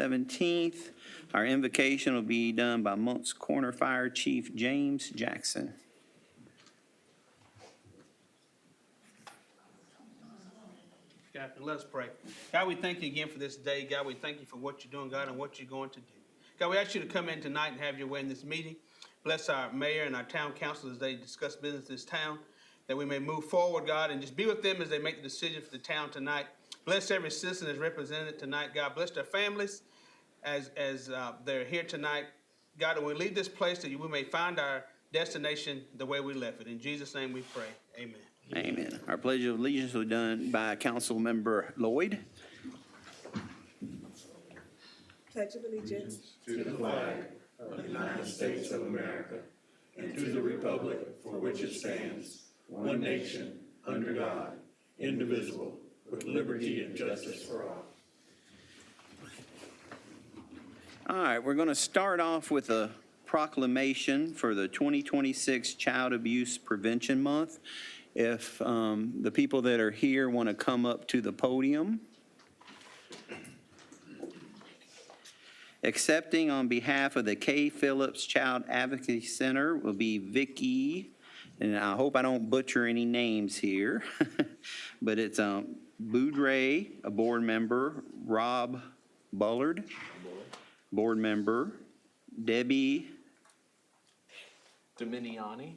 17th. Our invocation will be done by Moncks Corner Fire Chief James Jackson. God, let us pray. God, we thank you again for this day. God, we thank you for what you're doing, God, and what you're going to do. God, we ask you to come in tonight and have your way in this meeting. Bless our mayor and our town council as they discuss business in this town, that we may move forward, God, and just be with them as they make the decision for the town tonight. Bless every citizen that's represented tonight, God. Bless their families as they're here tonight. God, when we leave this place, that we may find our destination the way we left it. In Jesus' name we pray. Amen. Amen. Our pledge of allegiance will be done by Council Member Lloyd. Pledge of allegiance to the flag of the United States of America and to the republic for which it stands, one nation, under God, indivisible, with liberty and justice for all. All right, we're going to start off with a proclamation for the 2026 Child Abuse Prevention Month. If the people that are here want to come up to the podium. Accepting on behalf of the K. Phillips Child Advocacy Center will be Vicki, and I hope I don't butcher any names here, but it's Boudre, a board member, Rob Bullard, board member, Debbie Dominiani,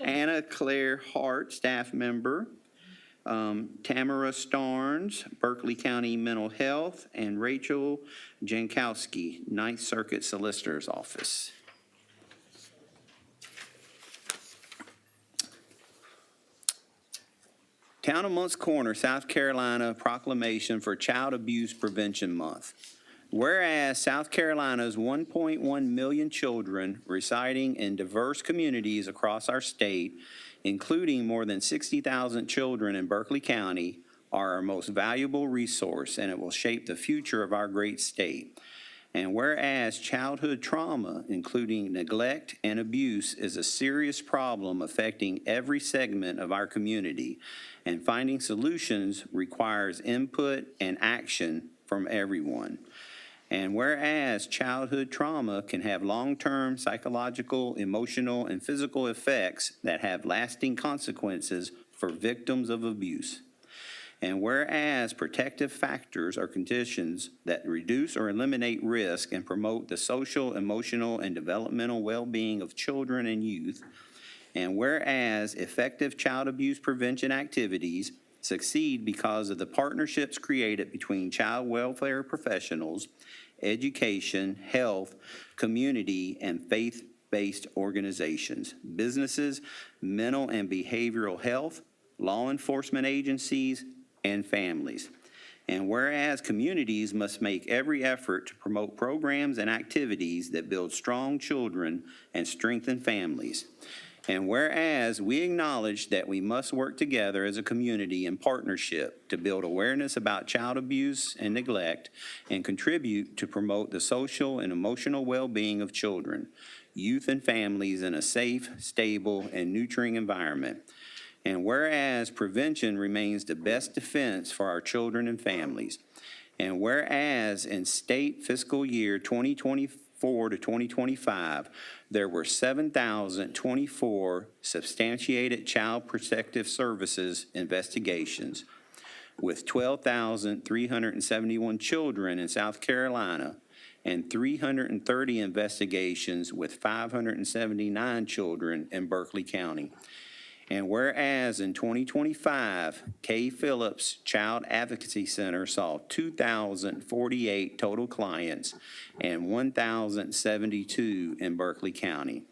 Anna Claire Hart, staff member, Tamara Starnes, Berkeley County Mental Health, and Rachel Jankowski, Ninth Circuit Solicitor's Office. Town of Moncks Corner, South Carolina proclamation for Child Abuse Prevention Month. Whereas South Carolina's 1.1 million children residing in diverse communities across our state, including more than 60,000 children in Berkeley County, are our most valuable resource, and it will shape the future of our great state. And whereas childhood trauma, including neglect and abuse, is a serious problem affecting every segment of our community, and finding solutions requires input and action from everyone. And whereas childhood trauma can have long-term psychological, emotional, and physical effects that have lasting consequences for victims of abuse. And whereas protective factors are conditions that reduce or eliminate risk and promote the social, emotional, and developmental well-being of children and youth. And whereas effective child abuse prevention activities succeed because of the partnerships created between child welfare professionals, education, health, community, and faith-based organizations, businesses, mental and behavioral health, law enforcement agencies, and families. And whereas communities must make every effort to promote programs and activities that build strong children and strengthen families. And whereas we acknowledge that we must work together as a community in partnership to build awareness about child abuse and neglect and contribute to promote the social and emotional well-being of children, youth, and families in a safe, stable, and nurturing environment. And whereas prevention remains the best defense for our children and families. And whereas in state fiscal year 2024 to 2025, there were 7,024 substantiated child protective services investigations, with 12,371 children in South Carolina and 330 investigations with 579 children in Berkeley County. And whereas in 2025, K. Phillips Child Advocacy Center saw 2,048 total clients and 1,072 in Berkeley County.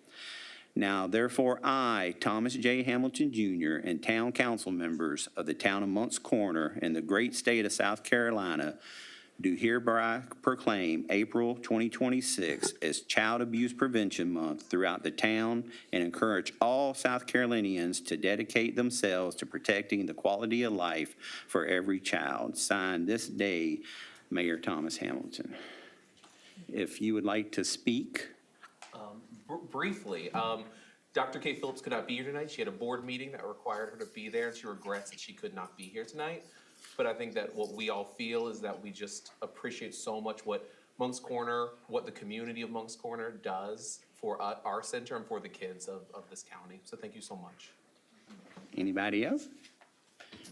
Now, therefore, I, Thomas J. Hamilton Jr., and town council members of the town of Moncks Corner in the great state of South Carolina do hereby proclaim April 2026 as Child Abuse Prevention Month throughout the town and encourage all South Carolinians to dedicate themselves to protecting the quality of life for every child. Signed this day, Mayor Thomas Hamilton. If you would like to speak. Briefly, Dr. K. Phillips could not be here tonight. She had a board meeting that required her to be there, and she regrets that she could not be here tonight. but I think that what we all feel is that we just appreciate so much what Moncks Corner, what the community of Moncks Corner does for our center and for the kids of this county. So thank you so much. Anybody else?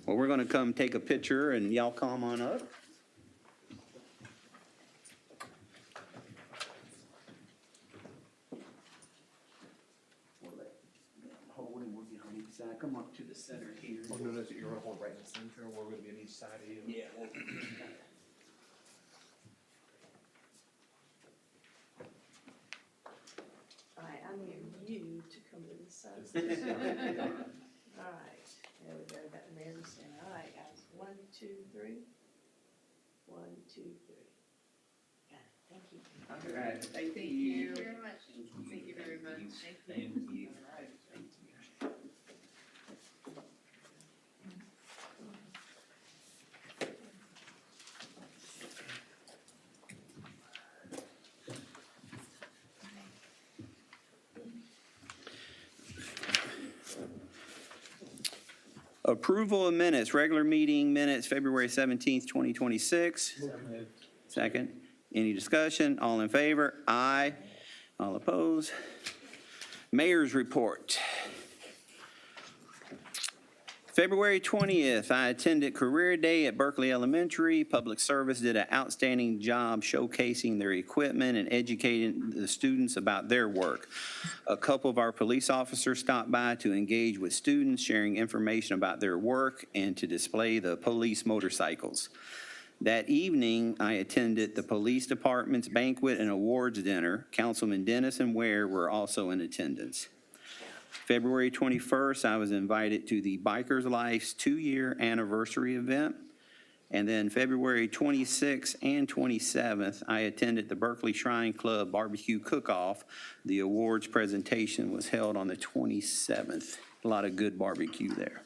Well, we're going to come take a picture, and y'all come on up. Hold, and we'll get on each side. Come up to the center here. Oh, no, you're gonna hold right in the center, we're gonna be on each side of you. Yeah. All right, I need you to come to this side. All right, there we go, got the mayor in the center. All right, guys, 1, 2, 3. 1, 2, 3. Got it, thank you. All right, thank Thank you very much. Thank you very much. Thank you. you. Approval of minutes, regular meeting minutes, February 17th, 2026. Second. Any discussion? All in favor? Aye. All opposed? Mayor's report. February 20th, I attended Career Day at Berkeley Elementary. Public Service did an outstanding job showcasing their equipment and educating the students about their work. A couple of our police officers stopped by to engage with students, sharing information about their work and to display the police motorcycles. That evening, I attended the police department's banquet and awards dinner. Councilman Dennis and Ware were also in attendance. February 21st, I was invited to the Bikers Life's 2-year anniversary event. And then February 26th and 27th, I attended the Berkeley Shrine Club Barbecue Cook-Off. The awards presentation was held on the 27th. A lot of good barbecue there.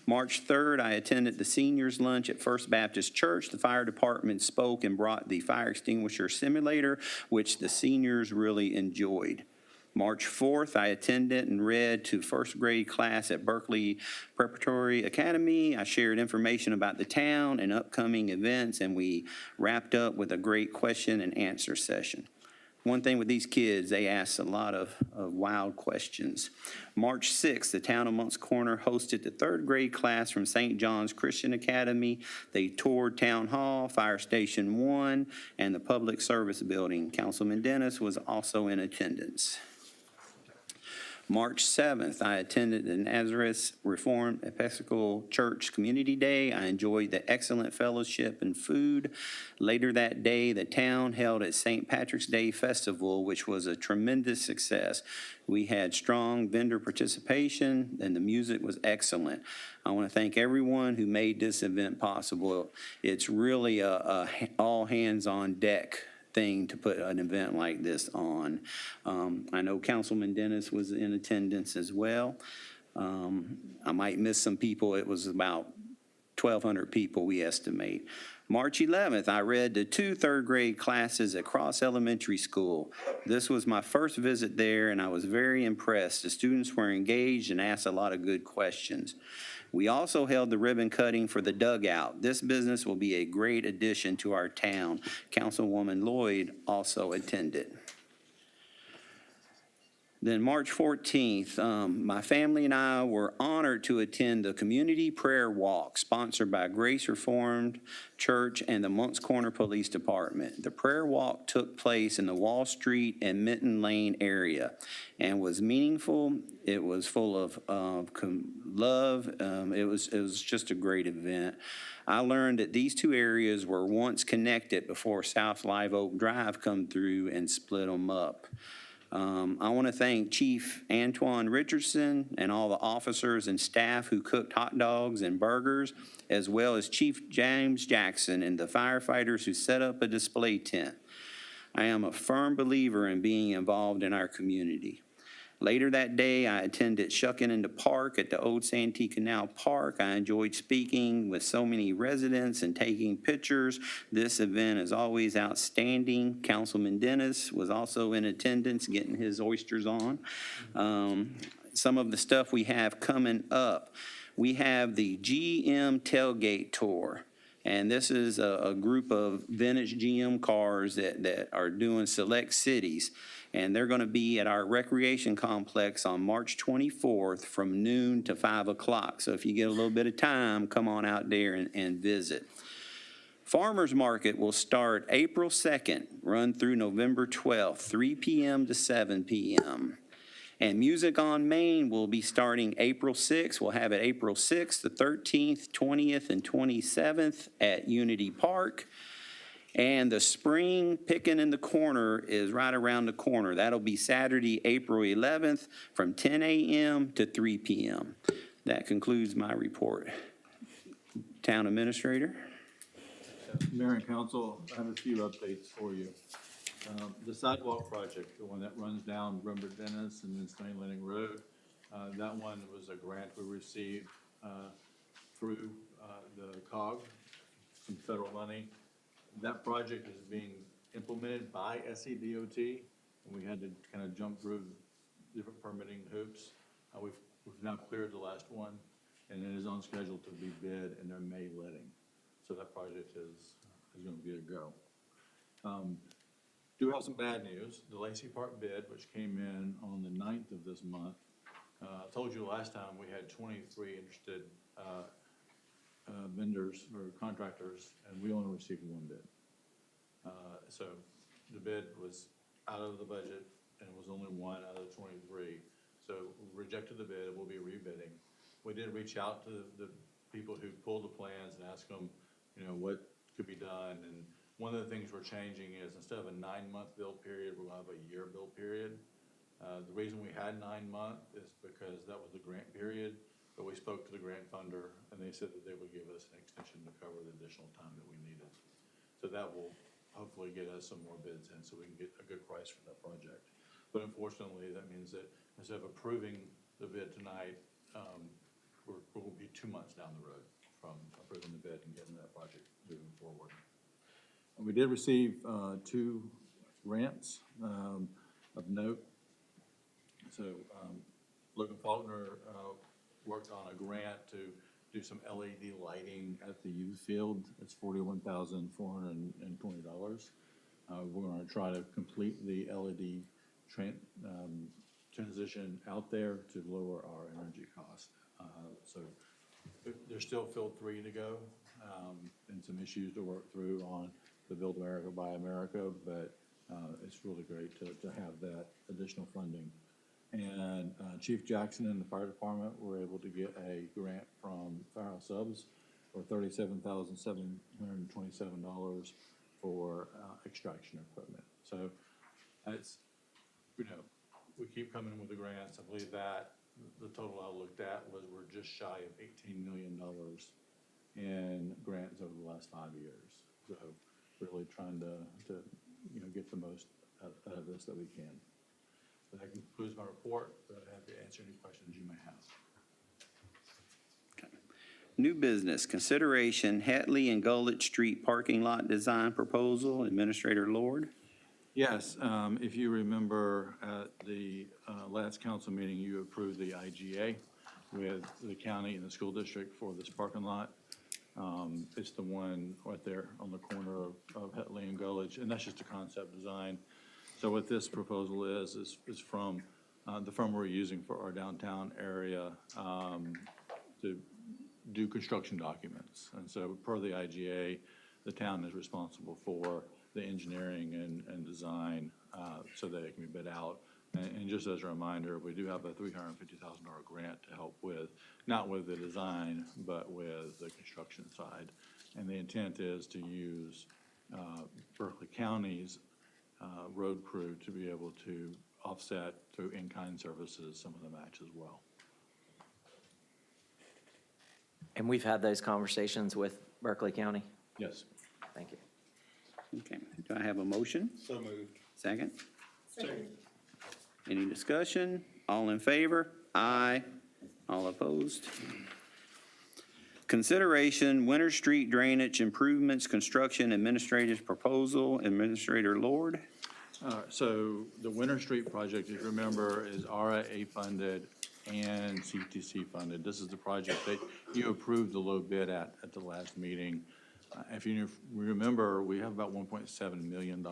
March 3rd, I attended the seniors' lunch at First Baptist Church. The fire department spoke and brought the fire extinguisher simulator, which the seniors really enjoyed. March 4th, I attended and read to first grade class at Berkeley Preparatory Academy. I shared information about the town and upcoming events, and we wrapped up with a great question and answer session. One thing with these kids, they ask a lot of wild questions. March 6th, the town of Moncks Corner hosted the third grade class from St. John's Christian Academy. They toured Town Hall, Fire Station 1, and the Public Service Building. Councilman Dennis was also in attendance. March 7th, I attended the Nazareth Reformed Episcopal Church Community Day. I enjoyed the excellent fellowship and food. Later that day, the town held its St. Patrick's Day Festival, which was a tremendous success. We had strong vendor participation, and the music was excellent. I want to thank everyone who made this event possible. It's really a all hands on deck thing to put an event like this on. I know Councilman Dennis was in attendance as well. I might miss some people. It was about 1,200 people, we estimate. March 11th, I read to 2 third grade classes at Cross Elementary School. This was my first visit there, and I was very impressed. The students were engaged and asked a lot of good questions. We also held the ribbon cutting for the dugout. This business will be a great addition to our town. Councilwoman Lloyd also attended. Then March 14th, my family and I were honored to attend the Community Prayer Walk sponsored by Grace Reformed Church and the Moncks Corner Police Department. The prayer walk took place in the Wall Street and Minton Lane area and was meaningful. It was full of love. It was just a great event. I learned that these two areas were once connected before South Live Oak Drive come through and split them up. I want to thank Chief Antoine Richardson and all the officers and staff who cooked hot dogs and burgers, as well as Chief James Jackson and the firefighters who set up a display tent. I am a firm believer in being involved in our community. Later that day, I attended Shucking in the Park at the Old Santee Canal Park. I enjoyed speaking with so many residents and taking pictures. This event is always outstanding. Councilman Dennis was also in attendance, getting his oysters on. Some of the stuff we have coming up. We have the GM Tailgate Tour. And this is a group of vintage GM cars that are doing select cities. And they're going to be at our recreation complex on March 24th from noon to 5 o'clock. So if you get a little bit of time, come on out there and visit. Farmers Market will start April 2nd, run through November 12th, 3 p.m. to 7 p.m. And Music on Main will be starting April 6th. We'll have it April 6th, the 13th, 20th, and 27th at Unity Park. And the spring picking in the corner is right around the corner. That'll be Saturday, April 11th, from 10 a.m. to 3 p.m. That concludes my report. Town Administrator? Mayor and council, I have a few updates for you. The sidewalk project, the one that runs down Rumber Dennis and then Spain Landing Road, that one was a grant we received through the COG, some federal money. That project is being implemented by SCDOT, and we had to kind of jump through different permitting hoops. We've now cleared the last one, and it is on schedule to be bid in their May letting. So that project is going to be a go. Do have some bad news. The Lacey Park bid, which came in on the 9th of this month, I told you last time we had 23 interested vendors or contractors, and we only received one bid. So the bid was out of the budget, and it was only one out of the 23. So we rejected the bid, we'll be rebidding. We did reach out to the people who pulled the plans and ask them, you know, what could be done. And one of the things we're changing is instead of a 9-month build period, we'll have a year build period. The reason we had 9 months is because that was the grant period, but we spoke to the grant funder and they said that they would give us an extension to cover the additional time that we needed. So that will hopefully get us some more bids in so we can get a good price for that project. But unfortunately, that means that instead of approving the bid tonight, we'll be 2 months down the road from approving the bid and getting that project moving forward. And we did receive 2 grants of note. So Logan Faulkner worked on a grant to do some LED lighting at the youth field. It's $41,420. We're going to try to complete the LED transition out there to lower our energy cost. So there's still Field 3 to go and some issues to work through on the Build America, Buy America, but it's really great to have that additional funding. And Chief Jackson and the fire department were able to get a grant from Firehouse Subs for $37,727 for extraction equipment. So it's, you know, we keep coming with the grants. I believe that the total I looked at was we're just shy of $18 million in grants over the last 5 years. So really trying to you know, get the most out of this that we can. So that concludes my report, but I'm happy to answer any questions you may have. New business, consideration Hatley and Gullet Street parking lot design proposal. Administrator Lord. Yes, if you remember at the last council meeting, you approved the IGA with the county and the school district for this parking lot. It's the one right there on the corner of Hatley and Gullet, and that's just a concept design. So what this proposal is from the firm we're using for our downtown area to do construction documents. And so per the IGA, the town is responsible for the engineering and design so that it can be bid out. And just as a reminder, we do have a $350,000 grant to help with, not with the design, but with the construction side. And the intent is to use Berkeley County's road crew to be able to offset through in-kind services some of the match as well. And we've had those conversations with Berkeley County? Yes. Thank you. Okay, do I have a motion? So moved. Second? Second. Any discussion? All in favor? Aye. All opposed? Consideration Winter Street Drainage Improvements Construction Administrative Proposal. Administrator Lord. So the Winter Street project, if you remember, is RIA funded and CTC funded. This is the project that you approved the low bid at the last meeting. If you remember, we have about $1.7 million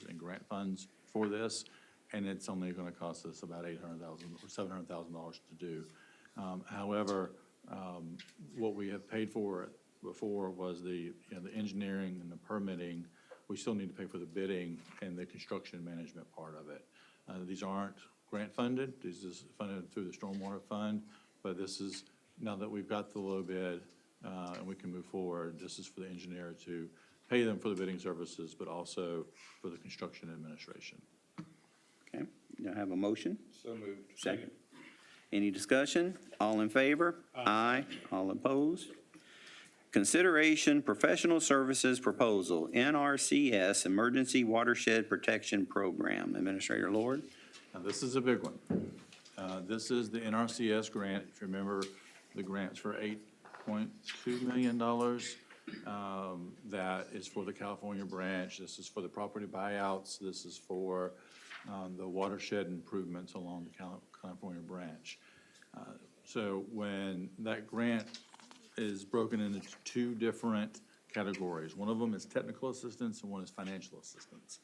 in grant funds for this, and it's only going to cost us about $800,000 or $700,000 to do. However, what we have paid for before was the engineering and the permitting. We still need to pay for the bidding and the construction management part of it. These aren't grant funded. This is funded through the Stormwater Fund, but this is, now that we've got the low bid, and we can move forward, this is for the engineer to pay them for the bidding services, but also for the construction administration. Okay, do I have a motion? So moved. Second. Any discussion? All in favor? Aye. All opposed? Consideration professional services proposal, NRCS Emergency Watershed Protection Program. Administrator Lord? Now, this is a big one. This is the NRCS grant. If you remember, the grant's for $8.2 million. That is for the California branch. This is for the property buyouts. This is for the watershed improvements along the California branch. So when that grant is broken into two different categories. One of them is technical assistance and one is financial assistance.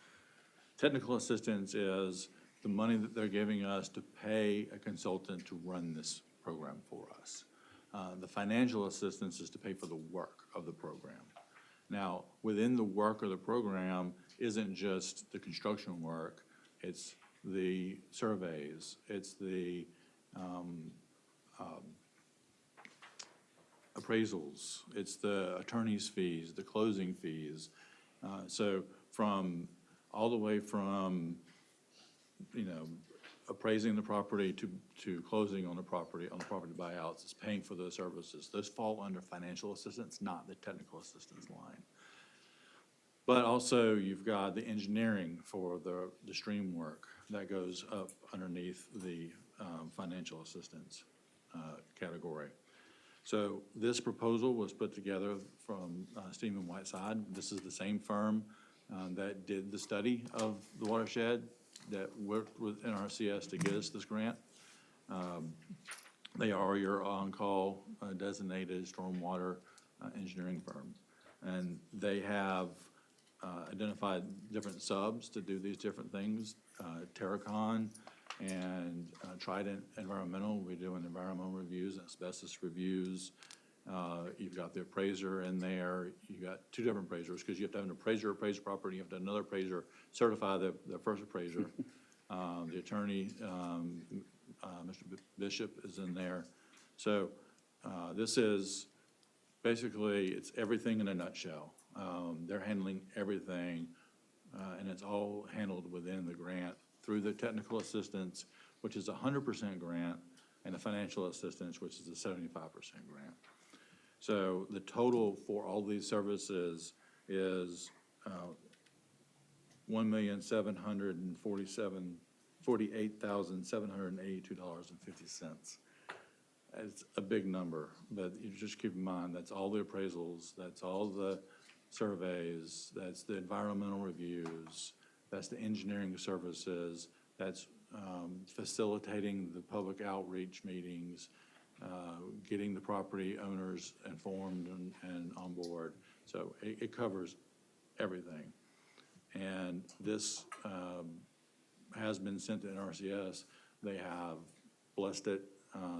Technical assistance is the money that they're giving us to pay a consultant to run this program for us. The financial assistance is to pay for the work of the program. Now, within the work of the program isn't just the construction work, it's the surveys, it's the appraisals, it's the attorney's fees, the closing fees. So from, all the way from, appraising the property to closing on the property buyouts, is paying for those services. Those fall under financial assistance, not the technical assistance line. But also, you've got the engineering for the stream work that goes up underneath the financial assistance category. So this proposal was put together from Stephen Whiteside. This is the same firm that did the study of the watershed, that worked with NRCS to get us this grant. They are your on-call designated stormwater engineering firm. And they have identified different subs to do these different things. Terracon and Trident Environmental, we're doing environmental reviews, asbestos reviews. You've got the appraiser in there. You've got two different appraisers, because you have to have an appraiser appraise property, you have to have another appraiser certify the first appraiser. The attorney, Mr. Bishop, is in there. So this is basically, it's everything in a nutshell. They're handling everything, and it's all handled within the grant through the technical assistance, which is 100% grant, and the financial assistance, which is a 75% grant. So the total for all these services is $1,748,782.50. It's a big number, but you just keep in mind, that's all the appraisals, that's all the surveys, that's the environmental reviews, that's the engineering services, that's facilitating the public outreach meetings, getting the property owners informed and on board. So it covers everything. And this has been sent to NRCS. They have blessed it.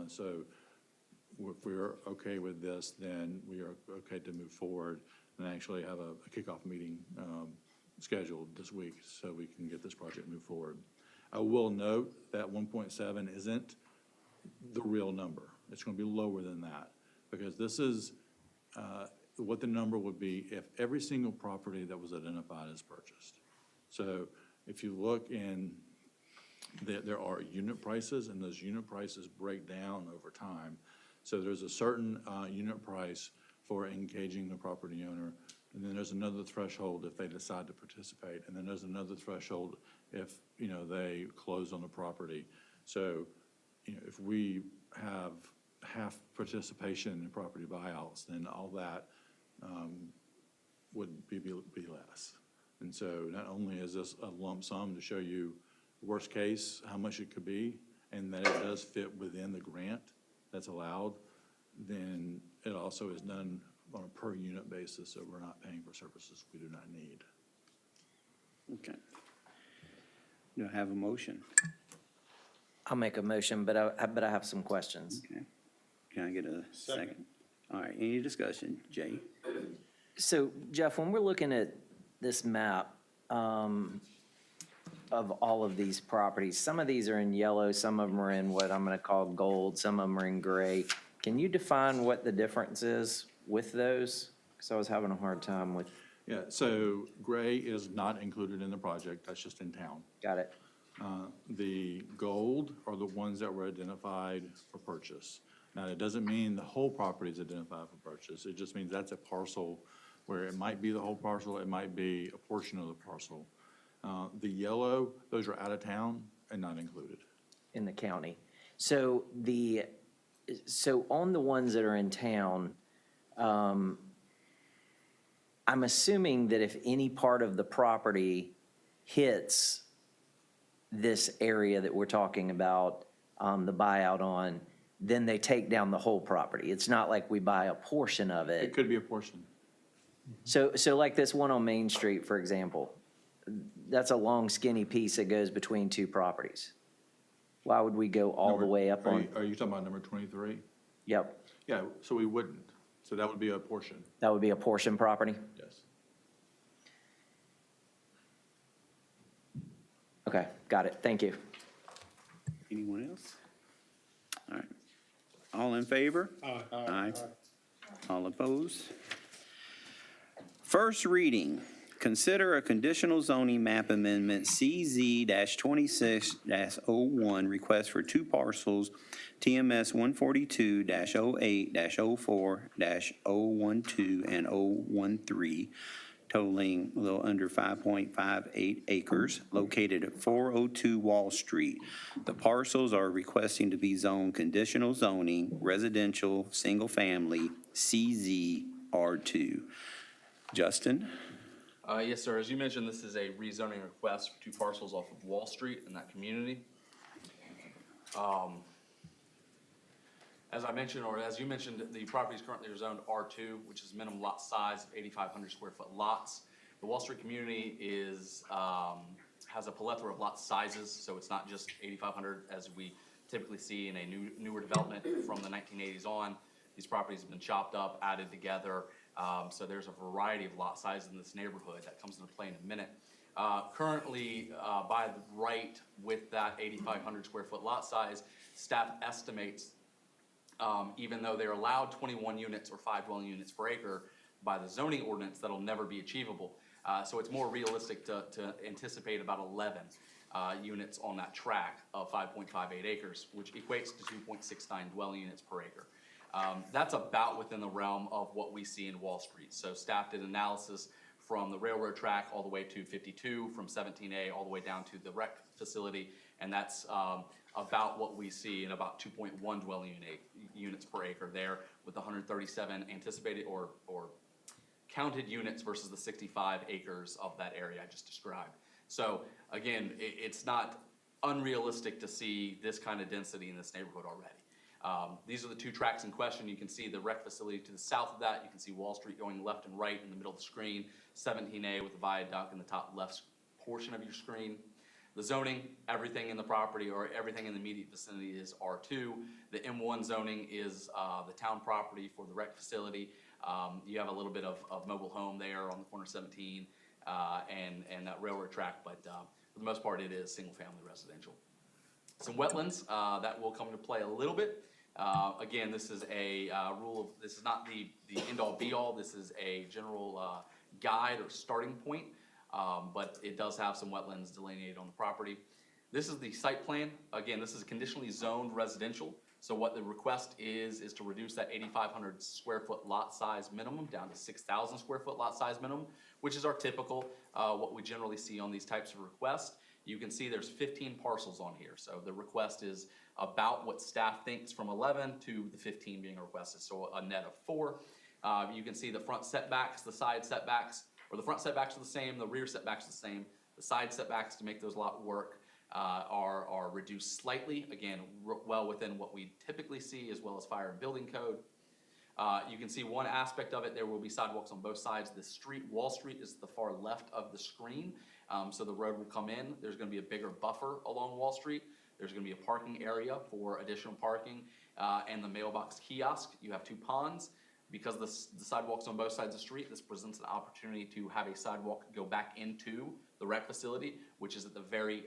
So if we're okay with this, then we are okay to move forward and actually have a kickoff meeting scheduled this week so we can get this project moved forward. I will note that 1.7 isn't the real number. It's going to be lower than that, because this is what the number would be if every single property that was identified is purchased. So if you look in, there are unit prices, and those unit prices break down over time. So there's a certain unit price for engaging the property owner, and then there's another threshold if they decide to participate, and then there's another threshold if they close on the property. So if we have half participation in property buyouts, then all that would be less. And so not only is this a lump sum to show you worst case how much it could be, and that it does fit within the grant that's allowed, then it also is done on a per unit basis, so we're not paying for services we do not need. Okay. Do I have a motion? I'll make a motion, but I have some questions. Okay. Can I get a second? All right, any discussion? Jay? So Jeff, when we're looking at this map of all of these properties, some of these are in yellow, some of them are in what I'm going to call gold, some of them are in gray. Can you define what the difference is with those? Because I was having a hard time with, Yeah, so gray is not included in the project, that's just in town. got it. The gold are the ones that were identified for purchase. Now, it doesn't mean the whole property is identified for purchase, it just means that's a parcel where it might be the whole parcel, it might be a portion of the parcel. The yellow, those are out of town and not included. In the county. So on the ones that are in town, I'm assuming that if any part of the property hits this area that we're talking about, the buyout on, then they take down the whole property. It's not like we buy a portion of It it. could be a portion. So like this one on Main Street, for example, that's a long skinny piece that goes between two properties. Why would we go all the way up on? Are you talking about number 23? Yep, Yeah, so we wouldn't. So that would be a portion, that would be a portion property? yes. Okay, got it, thank you. Anyone else? All right. All in favor? Aye. All opposed? First reading, consider a conditional zoning map amendment CZ-26-01, request for two parcels, TMS 142-08-04-012 and 013, totaling a little under 5.58 acres, located at 402 Wall Street. The parcels are requesting to be zoned conditional zoning, residential, single-family, CZR2. Justin? Yes, sir. As you mentioned, this is a rezoning request for two parcels off of Wall Street in that community. As I mentioned, or as you mentioned, the property is currently zoned R2, which is minimum lot size of 8,500 square foot lots. The Wall Street community has a plethora of lot sizes, so it's not just 8,500 as we typically see in a newer development from the 1980s on. These properties have been chopped up, added together, so there's a variety of lot sizes in this neighborhood that comes into play in a minute. Currently, by the right with that 8,500 square foot lot size, staff estimates, even though they're allowed 21 units or 5 dwelling units per acre by the zoning ordinance, that'll never be achievable. So it's more realistic to anticipate about 11 units on that tract of 5.58 acres, which equates to 2.69 dwelling units per acre. That's about within the realm of what we see in Wall Street. So staff did analysis from the railroad track all the way to 52, from 17A all the way down to the rec facility, and that's about what we see in about 2.1 dwelling units per acre there, with 137 anticipated or counted units versus the 65 acres of that area I just described. So again, it's not unrealistic to see this kind of density in this neighborhood already. These are the two tracks in question. You can see the rec facility to the south of that. You can see Wall Street going left and right in the middle of the screen, 17A with the viaduct in the top left portion of your screen. The zoning, everything in the property or everything in the immediate vicinity is R2. The M1 zoning is the town property for the rec facility. You have a little bit of mobile home there on the corner of 17 and that railroad track, but for the most part it is single family residential. Some wetlands that will come into play a little bit. Again, this is a rule of, this is not the end all be all, this is a general guide or starting point, but it does have some wetlands delineated on the property. This is the site plan. Again, this is conditionally zoned residential. So what the request is to reduce that 8,500 square foot lot size minimum down to 6,000 square foot lot size minimum, which is our typical, what we generally see on these types of requests. You can see there's 15 parcels on here. So the request is about what staff thinks from 11 to the 15 being requested. So a net of 4. You can see the front setbacks, the side setbacks, or the front setbacks are the same, the rear setbacks are the same. The side setbacks to make those lot work are reduced slightly. Again, well within what we typically see as well as fire and building code. You can see one aspect of it, there will be sidewalks on both sides of the street. Wall Street is the far left of the screen, so the road will come in. There's gonna be a bigger buffer along Wall Street. There's gonna be a parking area for additional parking, and the mailbox kiosk. You have two ponds. Because the sidewalk's on both sides of the street, this presents an opportunity to have a sidewalk go back into the rec facility, which is at the very,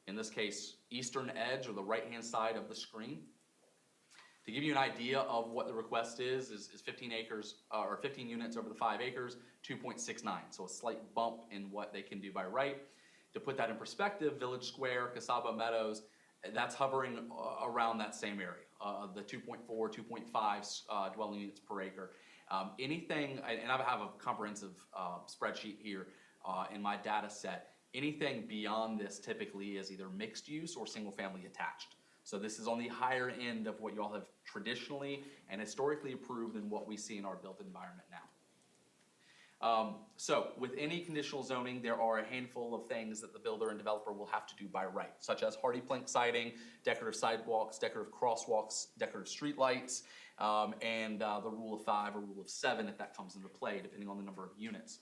in this case, eastern edge or the right-hand side of the screen. To give you an idea of what the request is 15 acres, or 15 units over the 5 acres, 2.69, so a slight bump in what they can do by right. To put that in perspective, Village Square, Casaba Meadows, that's hovering around that same area, the 2.4, 2.5 dwelling units per acre. Anything, and I have a comprehensive spreadsheet here in my data set, anything beyond this typically is either mixed use or single family attached. So this is on the higher end of what you all have traditionally and historically approved and what we see in our built environment now. So with any conditional zoning, there are a handful of things that the builder and developer will have to do by right, such as hardy plank siding, decorative sidewalks, decorative crosswalks, decorative streetlights, and the rule of 5 or rule of 7 if that comes into play, depending on the number of units.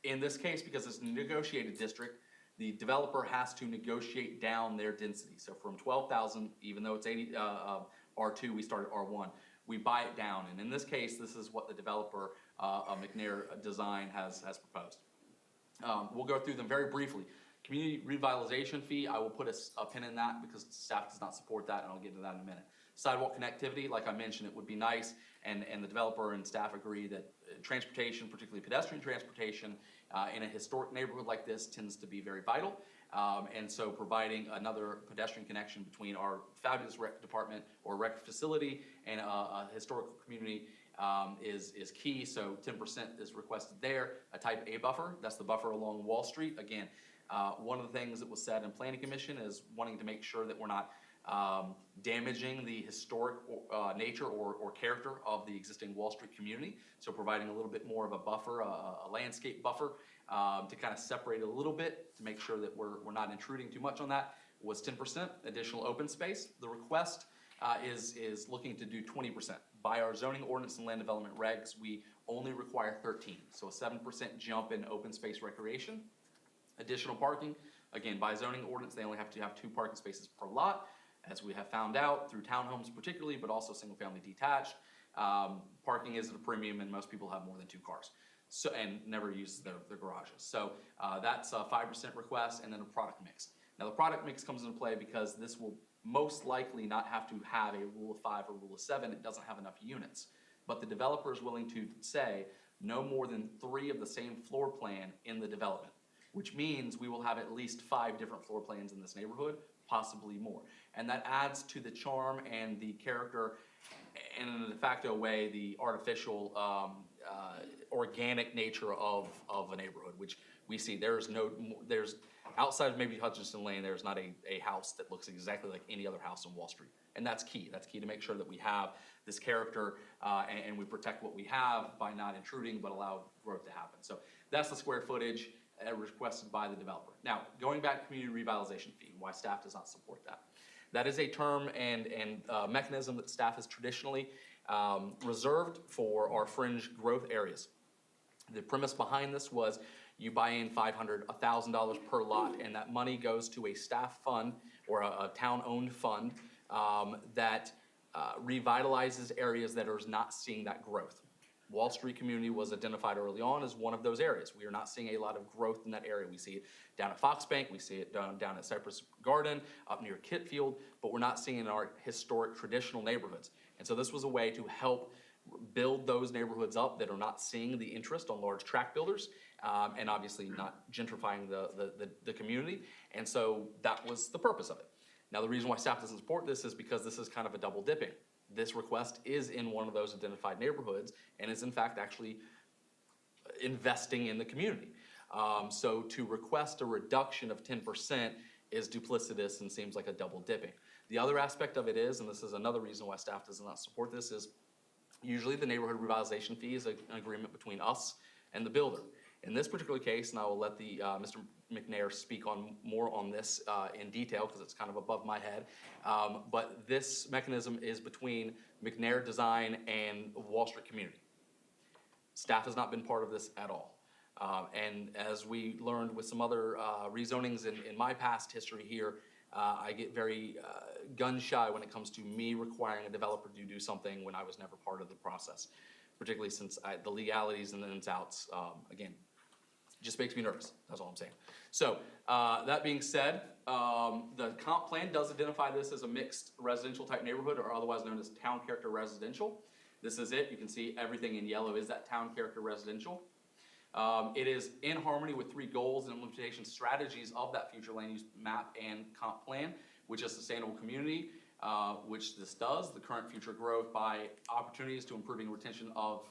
In this case, because it's a negotiated district, the developer has to negotiate down their density. So from 12,000, even though it's 80, R2, we start at R1, we buy it down. And in this case, this is what the developer, McNair Design has proposed. We'll go through them very briefly. Community revitalization fee, I will put a pin in that because staff does not support that, and I'll get into that in a minute. Sidewalk connectivity, like I mentioned, it would be nice, and the developer and staff agree that transportation, particularly pedestrian transportation, in a historic neighborhood like this tends to be very vital. And so providing another pedestrian connection between our fabulous rec department or rec facility and a historical community is key. So 10% is requested there. A type A buffer, that's the buffer along Wall Street. Again, one of the things that was said in Planning Commission is wanting to make sure that we're not damaging the historic nature or character of the existing Wall Street community. So providing a little bit more of a buffer, a landscape buffer, to kind of separate it a little bit to make sure that we're not intruding too much on that was 10%. Additional open space. The request is looking to do 20%. By our zoning ordinance and land development regs, we only require 13. So a 7% jump in open space recreation. Additional parking. Again, by zoning ordinance, they only have to have 2 parking spaces per lot. As we have found out through townhomes particularly, but also single family detached, parking is at a premium and most people have more than 2 cars. So, and never use their garages. So that's a 5% request, and then a product mix. Now the product mix comes into play because this will most likely not have to have a rule of 5 or rule of 7. It doesn't have enough units. But the developer is willing to say no more than 3 of the same floor plan in the development, which means we will have at least 5 different floor plans in this neighborhood, possibly more. And that adds to the charm and the character, and in a de facto way, the artificial, organic nature of a neighborhood, which we see there's outside of maybe Hutchinson Lane, there's not a house that looks exactly like any other house on Wall Street. And that's key. That's key to make sure that we have this character and we protect what we have by not intruding but allow growth to happen. So that's the square footage requested by the developer. Now, going back to community revitalization fee, why staff does not support that. That is a term and mechanism that staff has traditionally reserved for our fringe growth areas. The premise behind this was you buy in $500, $1,000 per lot, and that money goes to a staff fund or a town-owned fund that revitalizes areas that are not seeing that growth. Wall Street community was identified early on as one of those areas. We are not seeing a lot of growth in that area. We see it down at Fox Bank, we see it down at Cypress Garden, up near Kitfield, but we're not seeing it in our historic traditional neighborhoods. And so this was a way to help build those neighborhoods up that are not seeing the interest on large tract builders, and obviously not gentrifying the community. And so that was the purpose of it. Now, the reason why staff doesn't support this is because this is kind of a double dipping. This request is in one of those identified neighborhoods and is in fact actually investing in the community. So to request a reduction of 10% is duplicitous and seems like a double dipping. The other aspect of it is, and this is another reason why staff does not support this, is usually the neighborhood revitalization fee is an agreement between us and the builder. In this particular case, and I will let the Mr. McNair speak on more on this in detail because it's kind of above my head. But this mechanism is between McNair Design and Wall Street Community. Staff has not been part of this at all. And as we learned with some other rezonings in my past history here, I get very gun shy when it comes to me requiring a developer to do something when I was never part of the process, particularly since the legalities and the ins and outs, again, just makes me nervous. That's all I'm saying. So that being said, the comp plan does identify this as a mixed residential type neighborhood, or otherwise known as town character residential. This is it. You can see everything in yellow is that town character residential. It is in harmony with 3 goals and implementation strategies of that future land use map and comp plan, which is sustainable community, which this does, the current future growth by opportunities to improving retention of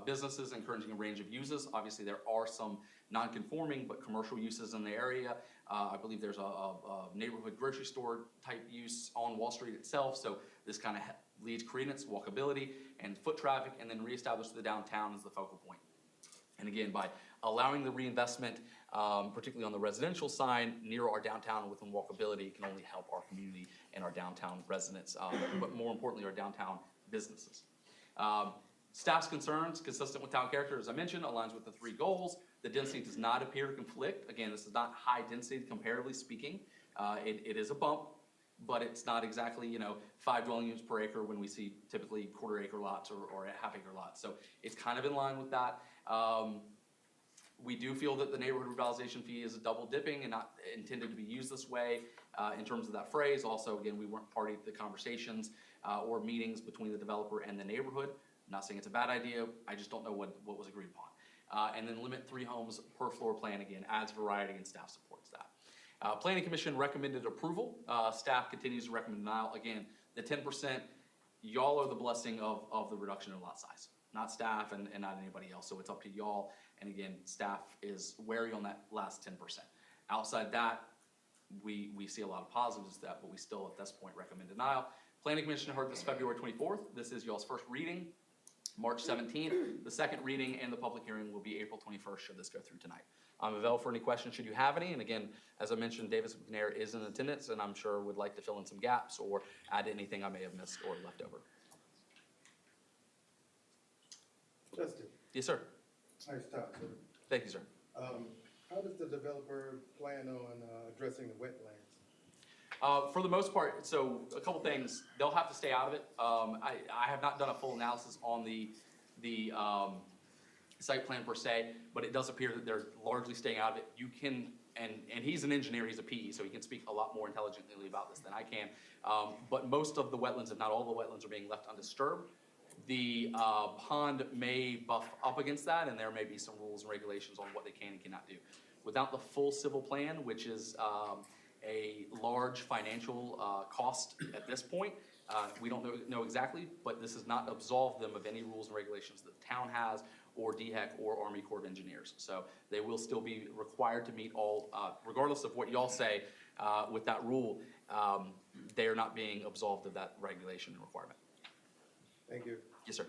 businesses, encouraging a range of uses. Obviously, there are some non-conforming but commercial uses in the area. I believe there's a neighborhood grocery store type use on Wall Street itself, so this kind of leads credence, walkability, and foot traffic, and then reestablish the downtown as the focal point. And again, by allowing the reinvestment, particularly on the residential side, near our downtown within walkability, it can only help our community and our downtown residents, but more importantly, our downtown businesses. Staff's concerns, consistent with town character, as I mentioned, aligns with the 3 goals. The density does not appear to conflict. Again, this is not high density, comparatively speaking. It is a bump, but it's not exactly, 5 dwelling units per acre when we see typically quarter-acre lots or half-acre lots. So it's kind of in line with that. We do feel that the neighborhood revitalization fee is a double dipping and not intended to be used this way in terms of that phrase. Also, again, we weren't party to the conversations or meetings between the developer and the neighborhood. I'm not saying it's a bad idea, I just don't know what was agreed upon. And then limit 3 homes per floor plan, again, adds variety and staff supports that. Planning Commission recommended approval. Staff continues to recommend denial. Again, the 10%, y'all are the blessing of the reduction in lot size, not staff and not anybody else. So it's up to y'all. And again, staff is wary on that last 10%. Outside that, we see a lot of positives to that, but we still at this point recommend denial. Planning Commission heard this February 24th. This is y'all's first reading. March 17th, the second reading and the public hearing will be April 21st should this go through tonight. I'm available for any questions should you have any. And again, as I mentioned, Davis McNair is in attendance and I'm sure would like to fill in some gaps or add anything I may have missed or left over. Justin, Yes, sir. nice talk, sir. Thank you, sir. How does the developer plan on addressing the wetlands? For the most part, so a couple things, they'll have to stay out of it. I have not done a full analysis on the site plan per se, but it does appear that they're largely staying out of it. You can, and he's an engineer, he's a PE, so he can speak a lot more intelligently about this than I can. But most of the wetlands, if not all the wetlands, are being left undisturbed. The pond may buff up against that, and there may be some rules and regulations on what they can and cannot do. Without the full civil plan, which is a large financial cost at this point. We don't know exactly, but this does not absolve them of any rules and regulations that the town has or DHEC or Army Corps of Engineers. So they will still be required to meet all, regardless of what y'all say with that rule, they are not being absolved of that regulation and requirement. Thank you. Yes, sir.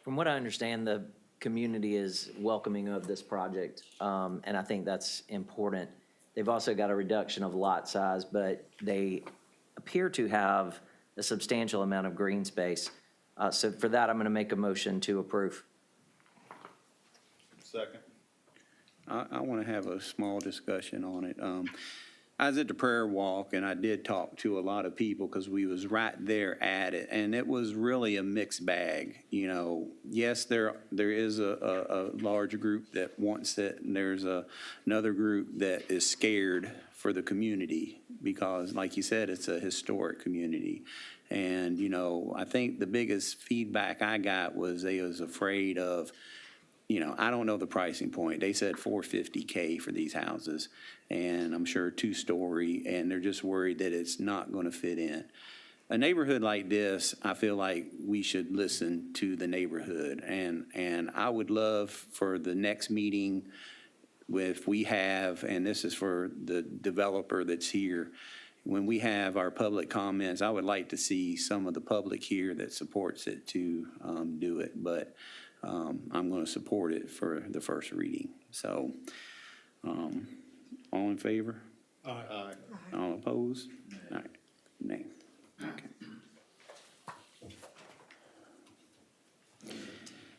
From what I understand, the community is welcoming of this project, and I think that's important. They've also got a reduction of lot size, but they appear to have a substantial amount of green space. So for that, I'm going to make a motion to approve. Second. I want to have a small discussion on it. I was at the prayer walk and I did talk to a lot of people because we was right there at it, and it was really a mixed bag. Yes, there is a large group that wants it, and there's another group that is scared for the community because, like you said, it's a historic community. And, I think the biggest feedback I got was they was afraid of, I don't know the pricing point. They said $450K for these houses, and I'm sure 2-story, and they're just worried that it's not going to fit in. A neighborhood like this, I feel like we should listen to the neighborhood, and I would love for the next meeting, if we have, and this is for the developer that's here, when we have our public comments, I would like to see some of the public here that supports it to do it, but I'm going to support it for the first reading. So, all in favor? Aye. All opposed? All right, nay. Okay.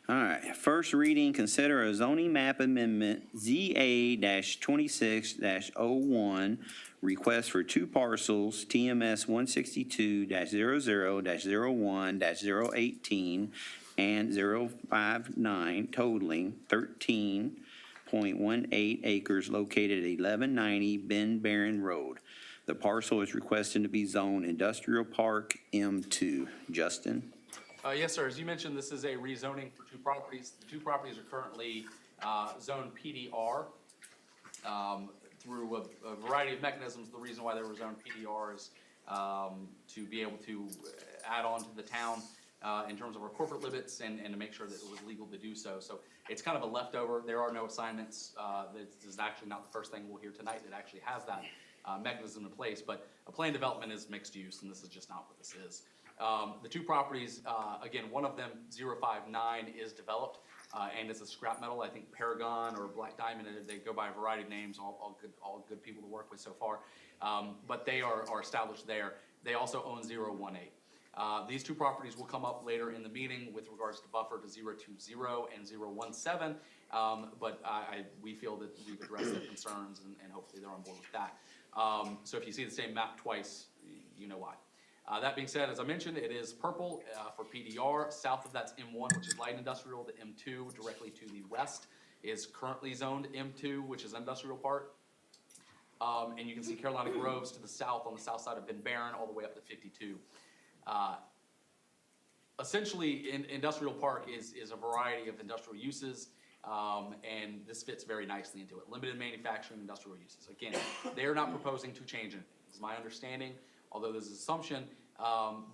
All right, first reading, consider a zoning map amendment, ZA-26-01, request for two parcels, TMS 162-00-01-018 and 059, totaling 13.18 acres located at 1190 Ben Barron Road. The parcel is requested to be zoned Industrial Park M2. Justin? Yes, sir. As you mentioned, this is a rezoning for two properties. The two properties are currently zoned PDR through a variety of mechanisms. The reason why they were zoned PDR is to be able to add on to the town in terms of our corporate limits and to make sure that it was legal to do so. So it's kind of a leftover. There are no assignments. This is actually not the first thing we'll hear tonight that actually has that mechanism in place. But a planned development is mixed use, and this is just not what this is. The two properties, again, one of them, 059, is developed, and it's a scrap metal. I think Paragon or Black Diamond, they go by a variety of names, all good people to work with so far. But they are established there. They also own 018. These two properties will come up later in the meeting with regards to buffer to 020 and 017. But we feel that we've addressed their concerns, and hopefully they're on board with that. So if you see the same map twice, you know why. That being said, as I mentioned, it is purple for PDR. South of that's M1, which is light industrial. The M2 directly to the west is currently zoned M2, which is industrial park. And you can see Carolina Groves to the south on the south side of Ben Barron all the way up to 52. Essentially, industrial park is a variety of industrial uses, and this fits very nicely into it. Limited manufacturing, industrial uses. Again, they are not proposing to change anything. It's my understanding, although there's an assumption,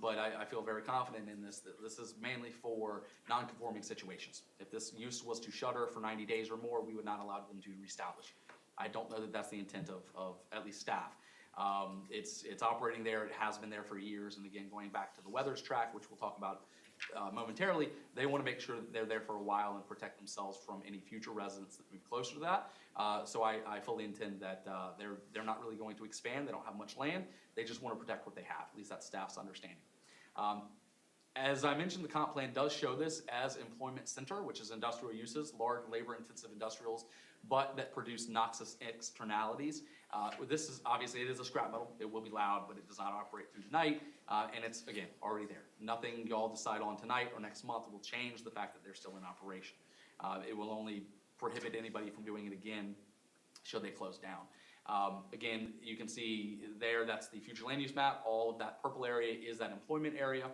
but I feel very confident in this, that this is mainly for non-conforming situations. If this use was to shutter for 90 days or more, we would not allow them to reestablish. I don't know that that's the intent of at least staff. It's operating there, it has been there for years, and again, going back to the Weathers track, which we'll talk about momentarily, they want to make sure that they're there for a while and protect themselves from any future residents that move closer to that. So I fully intend that they're not really going to expand. They don't have much land. They just want to protect what they have. At least that's staff's understanding. As I mentioned, the comp plan does show this as employment center, which is industrial uses, large labor-intensive industrials, but that produce noxious externalities. This is obviously, it is a scrap metal. It will be loud, but it does not operate through the night. And it's, again, already there. Nothing y'all decide on tonight or next month will change the fact that they're still in operation. It will only prohibit anybody from doing it again should they close down. Again, you can see there, that's the future land use map. All of that purple area is that employment area.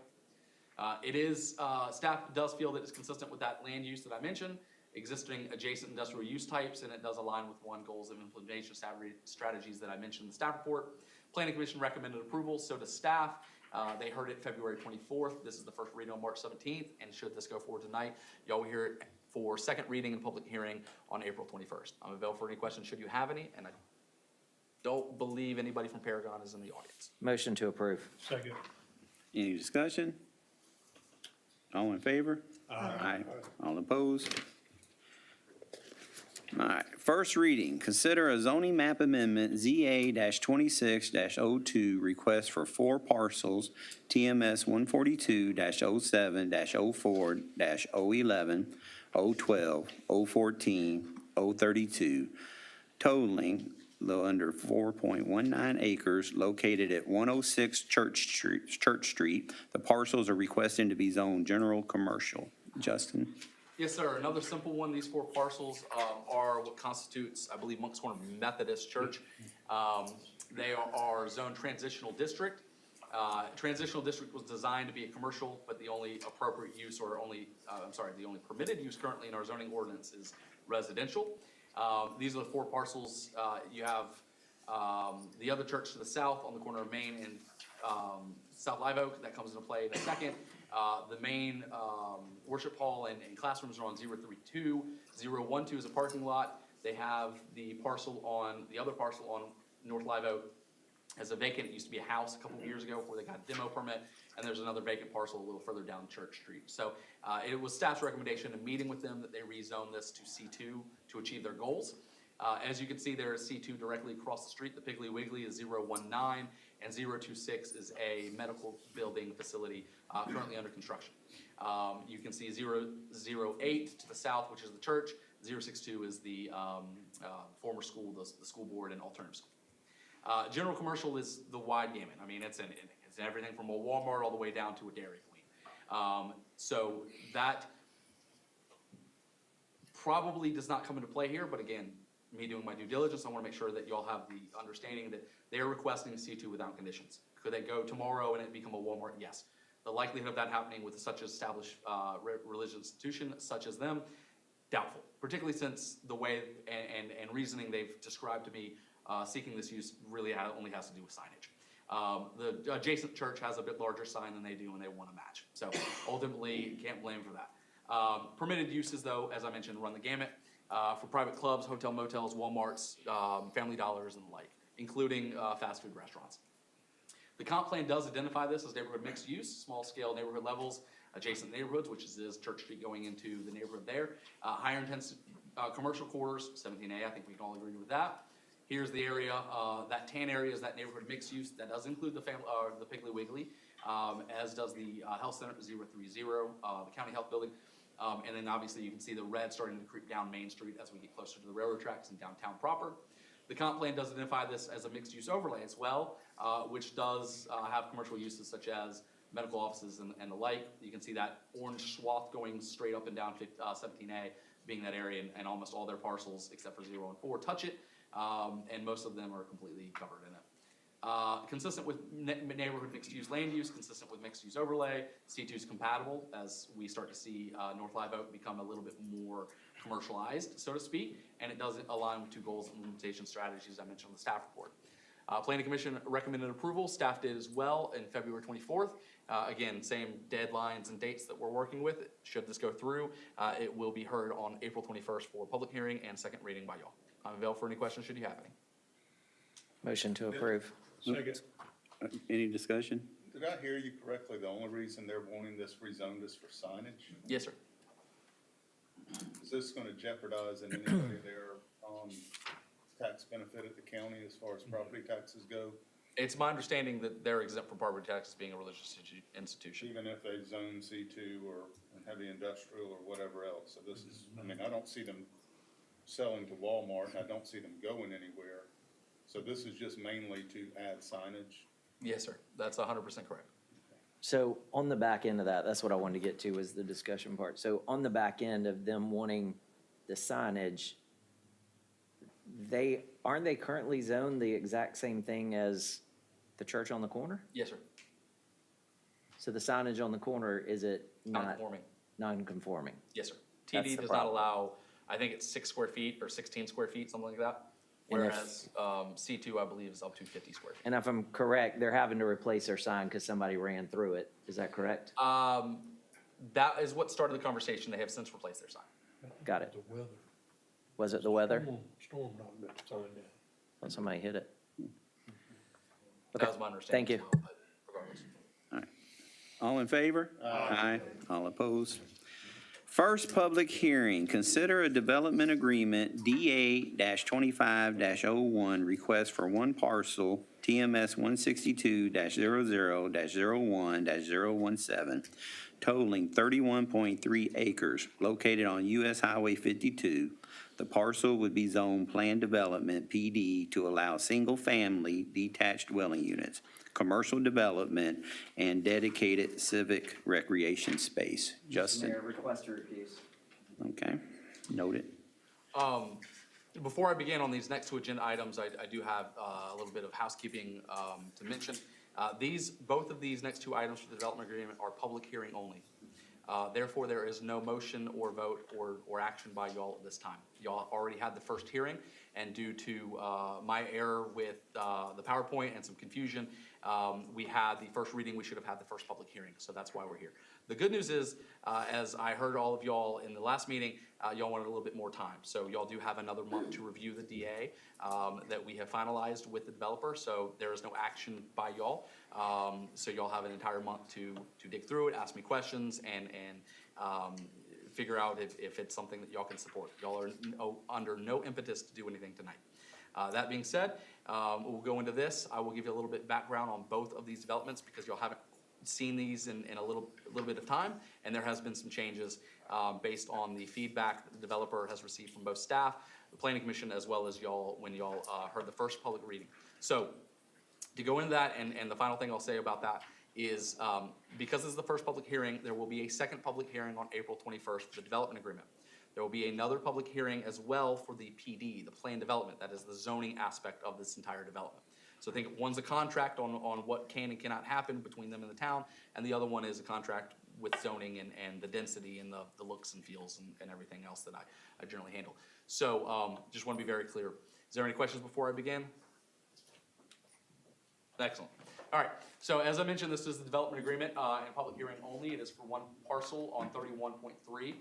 It is, staff does feel that it's consistent with that land use that I mentioned, existing adjacent industrial use types, and it does align with goals of implementation strategies that I mentioned in the staff report. Planning Commission recommended approval, so does staff. They heard it February 24th. This is the first reading on March 17th, and should this go forward tonight, y'all will hear it for second reading and public hearing on April 21st. I'm available for any questions should you have any, and I don't believe anybody from Paragon is in the audience. Motion to approve. Second. Any discussion? All in favor? Aye. All opposed? All right, first reading, consider a zoning map amendment, ZA-26-02, request for four parcels, TMS 142-07-04-011, 012, 014, 032, totaling a little under 4.19 acres located at 106 Church Street. The parcels are requesting to be zoned general commercial. Justin? Yes, sir. Another simple one. These four parcels are what constitutes, I believe, Moncks Corner Methodist Church. They are zoned transitional district. Transitional district was designed to be a commercial, but the only appropriate use or the only permitted use currently in our zoning ordinance is residential. These are the four parcels. You have the other church to the south on the corner of Main and South Live Oak. That comes into play in a second. The main worship hall and classrooms are on 032. 012 is a parking lot. They have the other parcel on North Live Oak as a vacant. It used to be a house a couple of years ago before they got a demo permit, and there's another vacant parcel a little further down Church Street. So it was staff's recommendation in meeting with them that they rezone this to C2 to achieve their goals. As you can see, there is C2 directly across the street. The Piggly Wiggly is 019, and 026 is a medical building facility currently under construction. You can see 008 to the south, which is the church. 062 is the former school, the school board and alternative school. General commercial is the wide gamut. I mean, it's in everything from a Walmart all the way down to a Dairy Queen. So that probably does not come into play here, but again, me doing my due diligence, I want to make sure that y'all have the understanding that they're requesting C2 without conditions. Could they go tomorrow and it become a Walmart? Yes. The likelihood of that happening with such an established religious institution such as them, doubtful. Particularly since the way and reasoning they've described to me seeking this use really only has to do with signage. The adjacent church has a bit larger sign than they do, and they want to match. So ultimately, can't blame for that. Permitted uses, though, as I mentioned, run the gamut for private clubs, hotel motels, Walmarts, Family Dollars, and the like, including fast food restaurants. The comp plan does identify this as neighborhood mixed use, small scale neighborhood levels, adjacent neighborhoods, which is Church Street going into the neighborhood there. Higher intense commercial quarters, 17A, I think we can all agree with that. Here's the area, that tan area is that neighborhood mixed use. That does include the Piggly Wiggly, as does the Health Center 030, the County Health Building. And then obviously you can see the red starting to creep down Main Street as we get closer to the railroad tracks and downtown proper. The comp plan does identify this as a mixed use overlay as well, which does have commercial uses such as medical offices and the like. You can see that orange swath going straight up and down 17A being that area, and almost all their parcels except for 0 and 4 touch it, and most of them are completely covered in it. Consistent with neighborhood mixed-use land use, consistent with mixed-use overlay, C2 is compatible as we start to see North Live Oak become a little bit more commercialized, so to speak, and it does align with 2 goals and implementation strategies I mentioned on the staff report. Planning Commission recommended approval. Staff did as well in February 24th. Again, same deadlines and dates that we're working with. Should this go through, it will be heard on April 21st for public hearing and second reading by y'all. I'm available for any questions should you have any. Motion to approve. Second. Any discussion? Did I hear you correctly? The only reason they're wanting this rezoned is for signage? Yes, sir. Is this gonna jeopardize in any way their, tax benefit at the county as far as property taxes go? It's my understanding that they're exempt from property taxes being a religious institution. Even if they zone C2 or heavy industrial or whatever else? So this is, I mean, I don't see them selling to Walmart, I don't see them going anywhere. So this is just mainly to add signage? Yes, sir. That's 100% correct. So on the back end of that, that's what I wanted to get to, was the discussion part. So on the back end of them wanting the signage, aren't they currently zoned the exact same thing as the church on the corner? Yes, sir. So the signage on the corner, is it not Non-conforming. non-conforming? Yes, sir. That's TD the does not problem. allow, I think it's 6 square feet or 16 square feet, something like that. And if- Whereas C2, I believe, is up to 50 square feet. And if I'm correct, they're having to replace their sign because somebody ran through it. Is that correct? That is what started the conversation. They have since replaced their sign. Got it. The weather. Was it the weather? Storm knocked that sign down. Well, somebody hit it. That was my understanding. Thank you. as well, but regardless. All in favor? Aye. All opposed? First public hearing, consider a development agreement, DA-25-01, request for one parcel, TMS 162-00-01-017, totaling 31.3 acres, located on US Highway 52. The parcel would be zoned Planned Development, PD, to allow single-family detached dwelling units, commercial development, and dedicated civic recreation space. Justin? request to refuse. Okay, noted. Before I begin on these next 2 agenda items, I do have a little bit of housekeeping to mention. Both of these next 2 items for the development agreement are public hearing only. Therefore, there is no motion or vote or action by y'all at this time. Y'all already had the first hearing, and due to my error with the PowerPoint and some confusion, we had the first reading, we should have had the first public hearing, so that's why we're here. The good news is, as I heard all of y'all in the last meeting, y'all wanted a little bit more time. So y'all do have another month to review the DA that we have finalized with the developer, so there is no action by y'all. So y'all have an entire month to dig through it, ask me questions, and figure out if it's something that y'all can support. Y'all are under no impetus to do anything tonight. That being said, we'll go into this. I will give you a little bit background on both of these developments because y'all haven't seen these in a little bit of time, and there has been some changes based on the feedback that the developer has received from both staff, the planning commission, as well as y'all when y'all heard the first public reading. So to go into that, and the final thing I'll say about that is because this is the first public hearing, there will be a second public hearing on April 21st for the development agreement. There will be another public hearing as well for the PD, the plan development, that is the zoning aspect of this entire development. So I think one's a contract on what can and cannot happen between them and the town, and the other one is a contract with zoning and the density and the looks and feels and everything else that I generally handle. So just want to be very clear. Is there any questions before I begin? Excellent. All right, so as I mentioned, this is the development agreement and public hearing only. It is for one parcel on 31.3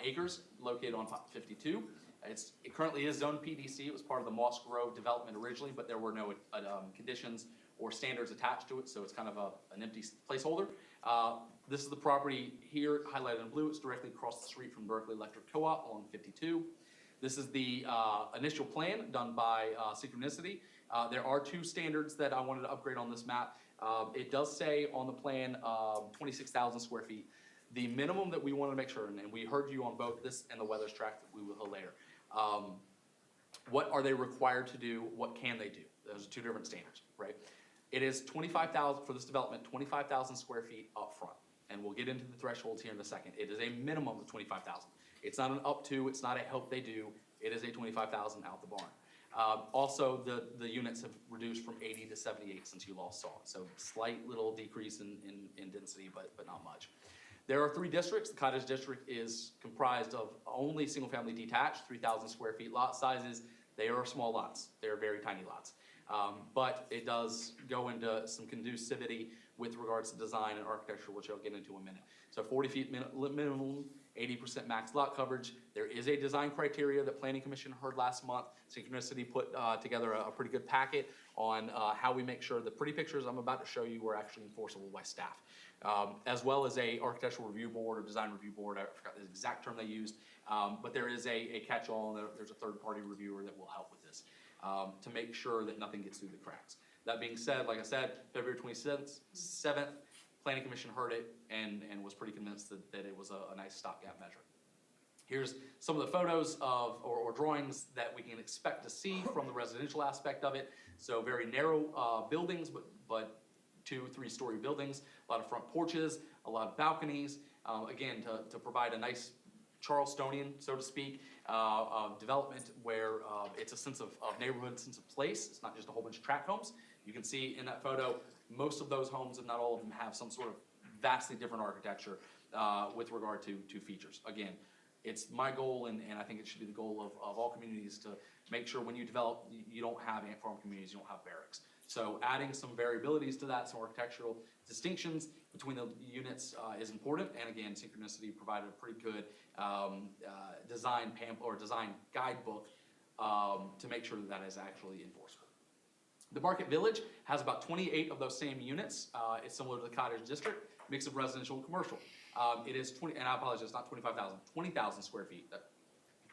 acres located on 52. It currently is zoned PDC. It was part of the Moss Grove development originally, but there were no conditions or standards attached to it, so it's kind of an empty placeholder. This is the property here highlighted in blue. It's directly across the street from Berkeley Electric Co-op along 52. This is the initial plan done by Synchronicity. There are two standards that I wanted to upgrade on this map. It does say on the plan 26,000 square feet. The minimum that we want to make sure, and we heard you on both this and the weather's track that we will later. What are they required to do? What can they do? Those are two different standards, right? It is 25,000 for this development, 25,000 square feet up front. And we'll get into the thresholds here in a second. It is a minimum of 25,000. It's not an up to, it's not a hope they do. It is a 25,000 out the barn. Also, the units have reduced from 80 to 78 since you last saw it. So slight little decrease in density, but not much. There are three districts. The cottage district is comprised of only single-family detached, 3,000 square feet lot sizes. They are small lots. They are very tiny lots. But it does go into some conducivity with regards to design and architecture, which I'll get into in a minute. So 40 feet minimum, 80% max lot coverage. There is a design criteria that Planning Commission heard last month. Synchronicity put together a pretty good packet on how we make sure the pretty pictures I'm about to show you were actually enforceable by staff. As well as a architectural review board or design review board. I forgot the exact term they used. But there is a catch-all, and there's a third-party reviewer that will help with this to make sure that nothing gets through the cracks. That being said, like I said, February 27th, Planning Commission heard it and was pretty convinced that it was a nice stopgap measure. Here's some of the photos of or drawings that we can expect to see from the residential aspect of it. So very narrow buildings, but 2-3 story buildings, a lot of front porches, a lot of balconies. Again, to provide a nice Charlestonian, so to speak, development where it's a sense of neighborhood, sense of place. It's not just a whole bunch of tract homes. You can see in that photo, most of those homes, if not all of them, have some sort of vastly different architecture with regard to features. Again, it's my goal, and I think it should be the goal of all communities to make sure when you develop, you don't have ant farm communities, you don't have barracks. So adding some variabilities to that, some architectural distinctions between the units is important. And again, Synchronicity provided a pretty good design pamphlet or design guidebook to make sure that is actually enforceable. The Market Village has about 28 of those same units. It's similar to the Cottage District, mix of residential and commercial. It is 20, and I apologize, not 25,000, 20,000 square feet.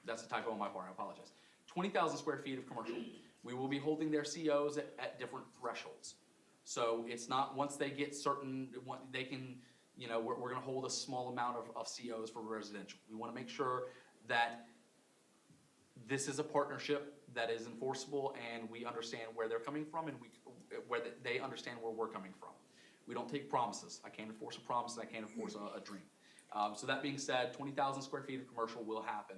That's a typo on my part, I apologize. 20,000 square feet of commercial. We will be holding their COs at different thresholds. So it's not once they get certain, they can, you know, we're gonna hold a small amount of COs for residential. We wanna make sure that this is a partnership that is enforceable and we understand where they're coming from and where they understand where we're coming from. We don't take promises. I can't enforce a promise, I can't enforce a dream. So that being said, 20,000 square feet of commercial will happen.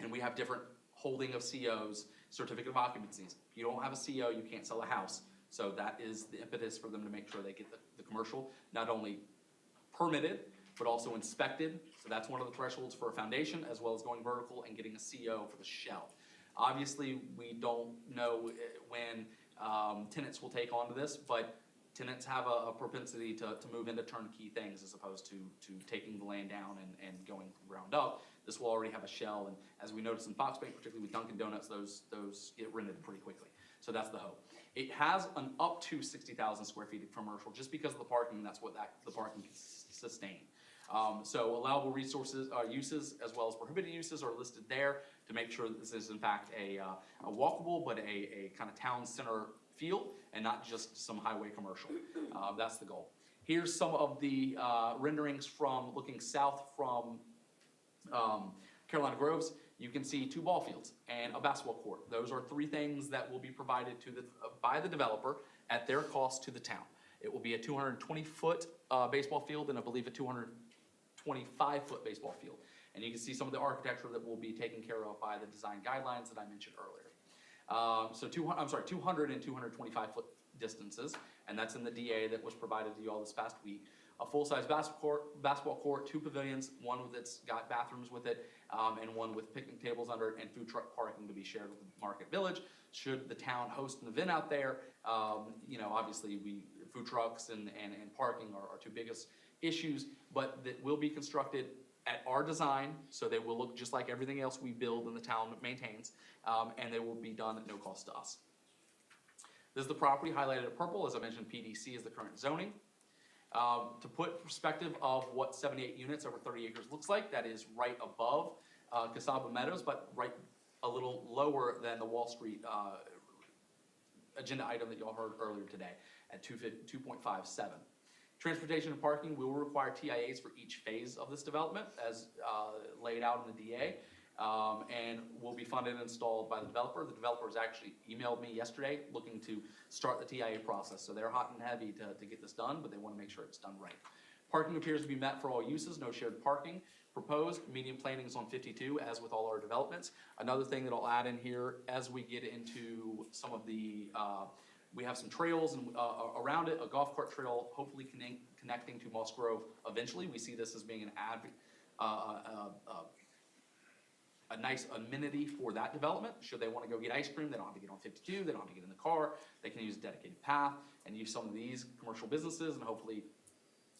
And we have different holding of COs, certificate of occupancies. If you don't have a CO, you can't sell a house. So that is the impetus for them to make sure they get the commercial, not only permitted, but also inspected. So that's one of the thresholds for a foundation, as well as going vertical and getting a CO for the shell. Obviously, we don't know when tenants will take onto this, but tenants have a propensity to move into turnkey things as opposed to taking the land down and going ground up. This will already have a shell, and as we noticed in Fox Bank, particularly with Dunkin' Donuts, those get rented pretty quickly. So that's the hope. It has an up to 60,000 square feet of commercial, just because of the parking, that's what the parking can sustain. So allowable resources, uses, as well as prohibited uses are listed there to make sure that this is in fact a walkable, but a kind of town center feel, and not just some highway commercial. That's the goal. Here's some of the renderings from looking south from Carolina Groves. You can see 2 ball fields and a basketball court. Those are 3 things that will be provided to by the developer at their cost to the town. It will be a 220-foot baseball field and I believe a 225-foot baseball field. And you can see some of the architecture that will be taken care of by the design guidelines that I mentioned earlier. So 200 and 225-foot distances, and that's in the DA that was provided to you all this past week. A full-size basketball court, 2 pavilions, one that's got bathrooms with it, and one with picnic tables under it, and food truck parking to be shared with the Market Village. Should the town host an event out there, obviously food trucks and parking are 2 biggest issues, but that will be constructed at our design, so they will look just like everything else we build and the town maintains, and they will be done at no cost to us. This is the property highlighted in purple. As I mentioned, PDC is the current zoning. To put perspective of what 78 units over 30 acres looks like, that is right above Casaba Meadows, but right a little lower than the Wall Street agenda item that y'all heard earlier today at 2.57. Transportation and parking, we will require TIAs for each phase of this development as laid out in the DA, and will be funded and installed by the developer. The developer has actually emailed me yesterday looking to start the TIA process, so they're hot and heavy to get this done, but they want to make sure it's done right. Parking appears to be met for all uses, no shared parking. Proposed medium planning is on 52, as with all our developments. Another thing that I'll add in here, as we get into some of the, we have some trails and around it, a golf cart trail, hopefully connecting to Moss Grove eventually. We see this as being an a nice amenity for that development. Should they want to go get ice cream, they don't have to get on 52, they don't have to get in the car, they can use a dedicated path and use some of these commercial businesses and hopefully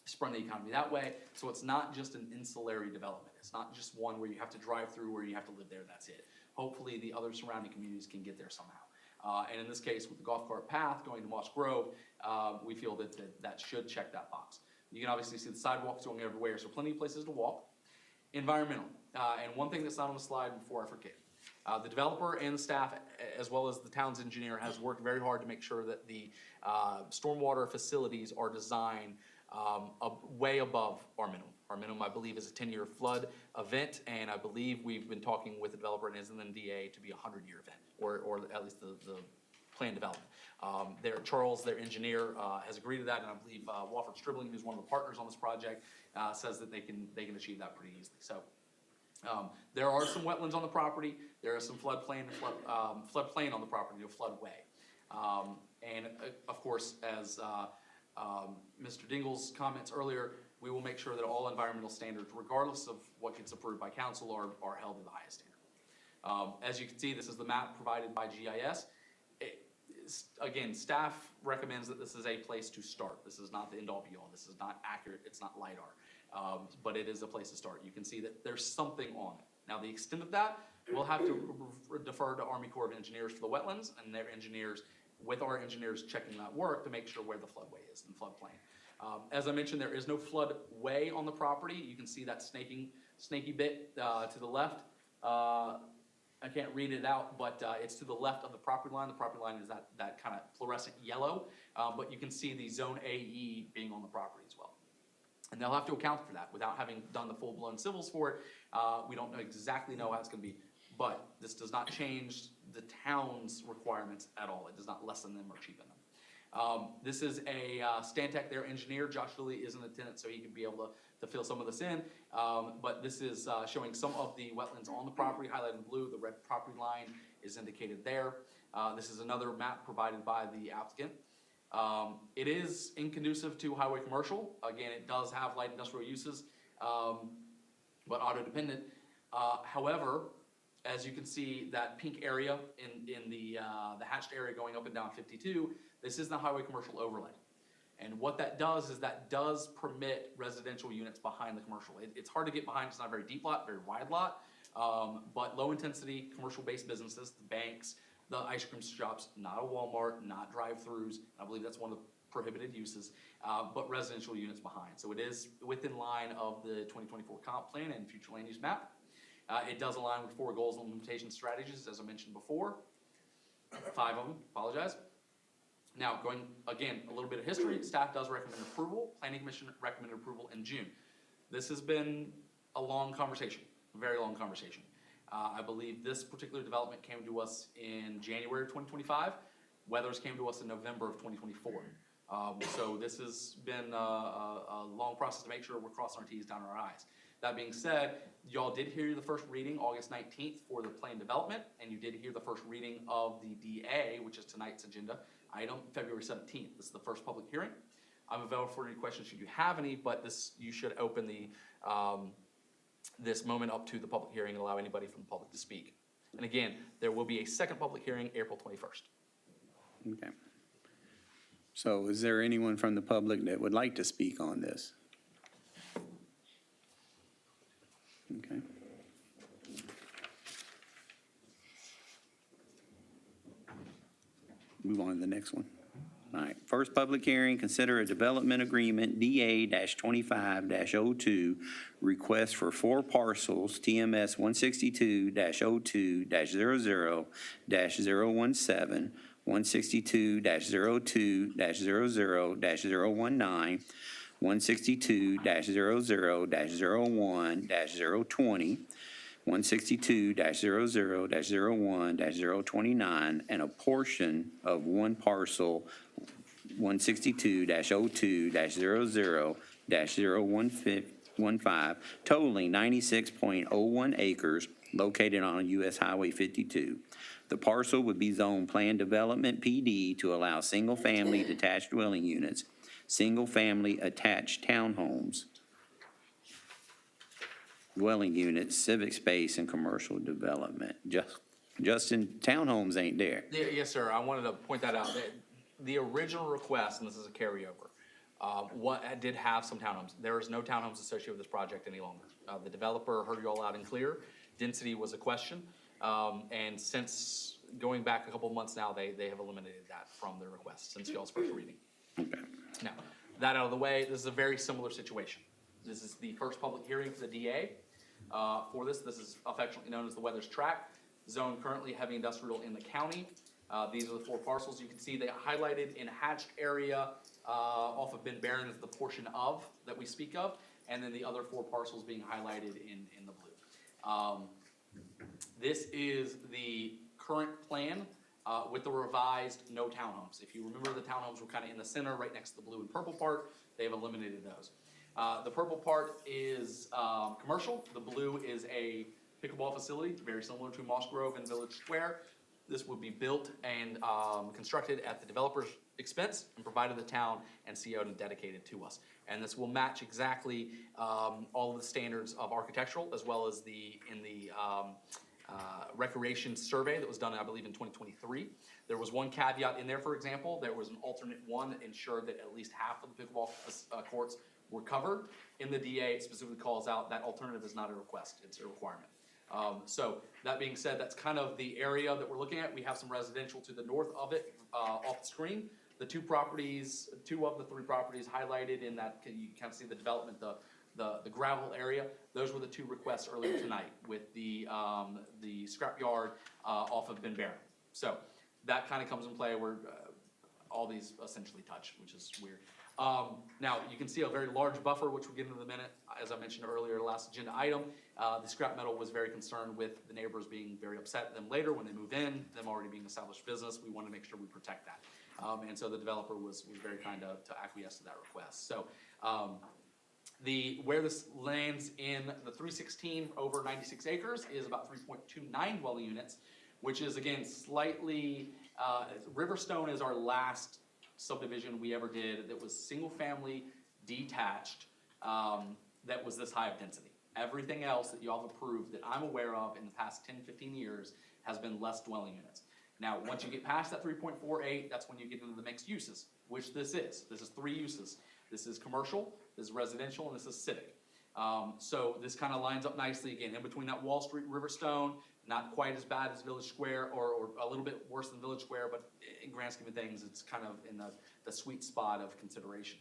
spur the economy that way. So it's not just an insulary development. It's not just one where you have to drive through, where you have to live there, that's it. Hopefully the other surrounding communities can get there somehow. And in this case, with the golf cart path going to Moss Grove, we feel that should check that box. You can obviously see the sidewalks going everywhere, so plenty of places to walk. Environmental, and one thing that's not on the slide before I forget. The developer and the staff, as well as the town's engineer, has worked very hard to make sure that the stormwater facilities are designed way above our minimum. Our minimum, I believe, is a 10-year flood event, and I believe we've been talking with the developer and is in the DA to be a 100-year event, or at least the planned development. Charles, their engineer, has agreed to that, and I believe Wofford Stribling, who's one of the partners on this project, says that they can achieve that pretty easily. So there are some wetlands on the property. There is some floodplain on the property, a floodway, and of course, as Mr. Dingle's comments earlier, we will make sure that all environmental standards, regardless of what gets approved by council, are held to the highest standard. As you can see, this is the map provided by GIS. Again, staff recommends that this is a place to start. This is not the end all be all. This is not accurate. It's not LiDAR, but it is a place to start. You can see that there's something on it. Now, the extent of that, we'll have to defer to Army Corps of Engineers for the wetlands and their engineers, with our engineers checking that work to make sure where the floodway is and floodplain. As I mentioned, there is no floodway on the property. You can see that snaky bit to the left. I can't read it out, but it's to the left of the property line. The property line is that kind of fluorescent yellow, but you can see the zone AE being on the property as well. And they'll have to account for that without having done the full-blown civils for it. We don't exactly know how it's going to be, but this does not change the town's requirements at all. It does not lessen them or cheapen them. This is a Stantec, their engineer. Josh Lilly is in attendance, so he can be able to fill some of this in. But this is showing some of the wetlands on the property, highlighted in blue. The red property line is indicated there. This is another map provided by the applicant. It is inconducive to highway commercial. Again, it does have light industrial uses. but auto dependent. However, as you can see, that pink area in the hatched area going up and down 52, this is the highway commercial overlay. And what that does is that does permit residential units behind the commercial. It's hard to get behind, it's not a very deep lot, very wide lot, but low intensity commercial based businesses, the banks, the ice cream shops, not a Walmart, not drive-throughs. I believe that's one of the prohibited uses, but residential units behind. So it is within line of the 2024 comp plan and future land use map. It does align with 4 goals and implementation strategies, as I mentioned before. 5 of them, apologize. Now, going, again, a little bit of history, staff does recommend approval, planning commission recommended approval in June. This has been a long conversation, a very long conversation. I believe this particular development came to us in January of 2025. Weathers came to us in November of 2024. So this has been a long process to make sure we're crossing our T's, dotting our I's. That being said, y'all did hear the first reading August 19th for the plan development, and you did hear the first reading of the DA, which is tonight's agenda item, February 17th. This is the first public hearing. I'm available for any questions should you have any, but this, you should open the this moment up to the public hearing and allow anybody from the public to speak. And again, there will be a second public hearing April 21st. Okay. So is there anyone from the public that would like to speak on this? Okay. Move on to the next one. All right, first public hearing, consider a development agreement, DA-25-02, request for 4 parcels, TMS 162-02-00-017, 162-02-00-019, 162-00-01-020, 162-00-01-029, and a portion of 1 parcel, 162-02-00-015, totaling 96.01 acres, located on US Highway 52. The parcel would be zoned Planned Development PD to allow single-family detached dwelling units, single-family attached townhomes, dwelling units, civic space, and commercial development. Justin, townhomes ain't there. Yes, sir. I wanted to point that out. The original request, and this is a carryover, what did have some townhomes. There is no townhomes associated with this project any longer. The developer heard you all loud and clear. Density was a question. And since going back a couple of months now, they have eliminated that from their request since y'all's first reading. Okay. Now, that out of the way, this is a very similar situation. This is the first public hearing for the DA for this. This is affectionately known as the Weathers Tract, zone currently heavy industrial in the county. These are the 4 parcels. You can see they highlighted in a hatched area off of Ben Barron is the portion of that we speak of, and then the other 4 parcels being highlighted in the blue. This is the current plan with the revised no townhomes. If you remember, the townhomes were kind of in the center right next to the blue and purple part. They've eliminated those. The purple part is commercial. The blue is a pickleball facility, very similar to Moss Grove and Village Square. This would be built and constructed at the developer's expense and provided the town and CO'd and dedicated to us. And this will match exactly all of the standards of architectural as well as in the recreation survey that was done, I believe, in 2023. There was one caveat in there, for example, there was an alternate one that ensured that at least half of the pickleball courts were covered. In the DA, it specifically calls out that alternative is not a request, it's a requirement. So that being said, that's kind of the area that we're looking at. We have some residential to the north of it off the screen. The 2 properties, 2 of the 3 properties highlighted in that, you kind of see the development, the gravel area. Those were the 2 requests earlier tonight with the scrapyard off of Ben Barron. So that kind of comes in play where all these essentially touch, which is weird. Now, you can see a very large buffer, which we'll get into in a minute. As I mentioned earlier, last agenda item, the scrap metal was very concerned with the neighbors being very upset at them later when they move in, them already being established business. We want to make sure we protect that. And so the developer was very kind to acquiesce to that request. So where this lands in the 316 over 96 acres is about 3.29 dwelling units, which is, again, slightly, Riverstone is our last subdivision we ever did that was single family detached. that was this high of density. Everything else that y'all have approved that I'm aware of in the past 10, 15 years has been less dwelling units. Now, once you get past that 3.48, that's when you get into the mixed uses, which this is. This is 3 uses. This is commercial, this is residential, and this is civic. So this kind of lines up nicely, again, in between that Wall Street, Riverstone, not quite as bad as Village Square, or a little bit worse than Village Square, but in grand scheme of things, it's kind of in the sweet spot of consideration.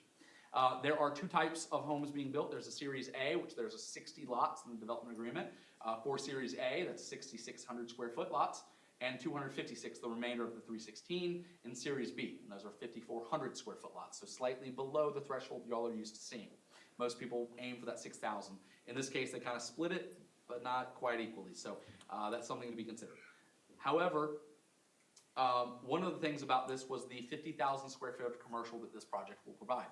There are 2 types of homes being built. There's a Series A, which there's a 60 lots in the development agreement. For Series A, that's 6,600 square foot lots, and 256, the remainder of the 316, in Series B, and those are 5,400 square foot lots, so slightly below the threshold y'all are used to seeing. Most people aim for that 6,000. In this case, they kind of split it, but not quite equally, so that's something to be considered. However, one of the things about this was the 50,000 square foot of commercial that this project will provide.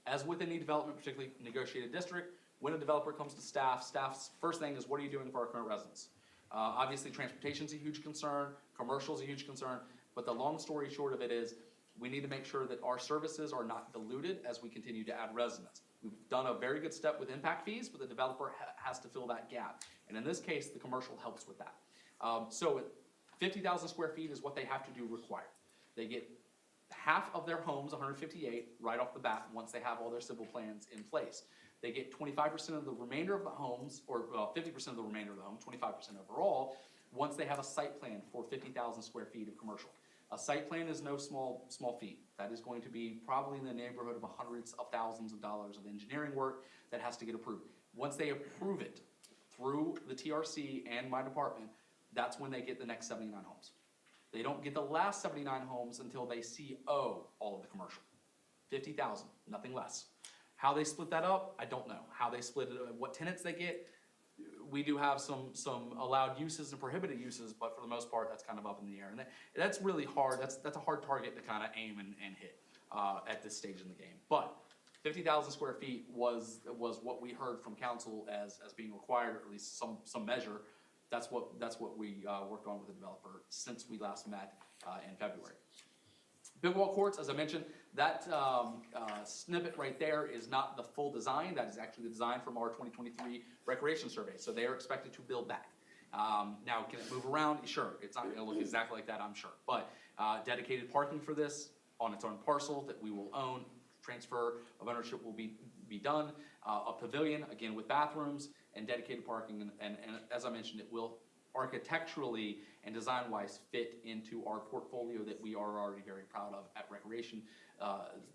As with any development, particularly negotiated district, when a developer comes to staff's first thing is, what are you doing for our current residents? Obviously, transportation's a huge concern, commercial's a huge concern, but the long story short of it is, we need to make sure that our services are not diluted as we continue to add residents. We've done a very good step with impact fees, but the developer has to fill that gap. And in this case, the commercial helps with that. So 50,000 square feet is what they have to do required. They get half of their homes, 158, right off the bat, once they have all their civil plans in place. They get 25% of the remainder of the homes, or 50% of the remainder of the home, 25% overall, once they have a site plan for 50,000 square feet of commercial. A site plan is no small feat. That is going to be probably in the neighborhood of hundreds of thousands of dollars of engineering work that has to get approved. Once they approve it through the TRC and my department, that's when they get the next 79 homes. They don't get the last 79 homes until they CO all of the commercial. 50,000, nothing less. How they split that up, I don't know. How they split it, what tenants they get, we do have some allowed uses and prohibited uses, but for the most part, that's kind of up in the air. And that's really hard. That's a hard target to kind of aim and hit at this stage in the game. But 50,000 square feet was what we heard from council as being required, or at least some measure. That's what we worked on with the developer since we last met in February. Big wall courts, as I mentioned, that snippet right there is not the full design. That is actually the design from our 2023 recreation survey. So they are expected to build that. Now, can it move around? Sure. It's not going to look exactly like that, I'm sure. But dedicated parking for this on its own parcel that we will own. Transfer of ownership will be done. A pavilion, again, with bathrooms and dedicated parking. And as I mentioned, it will architecturally and design-wise fit into our portfolio that we are already very proud of at Recreation,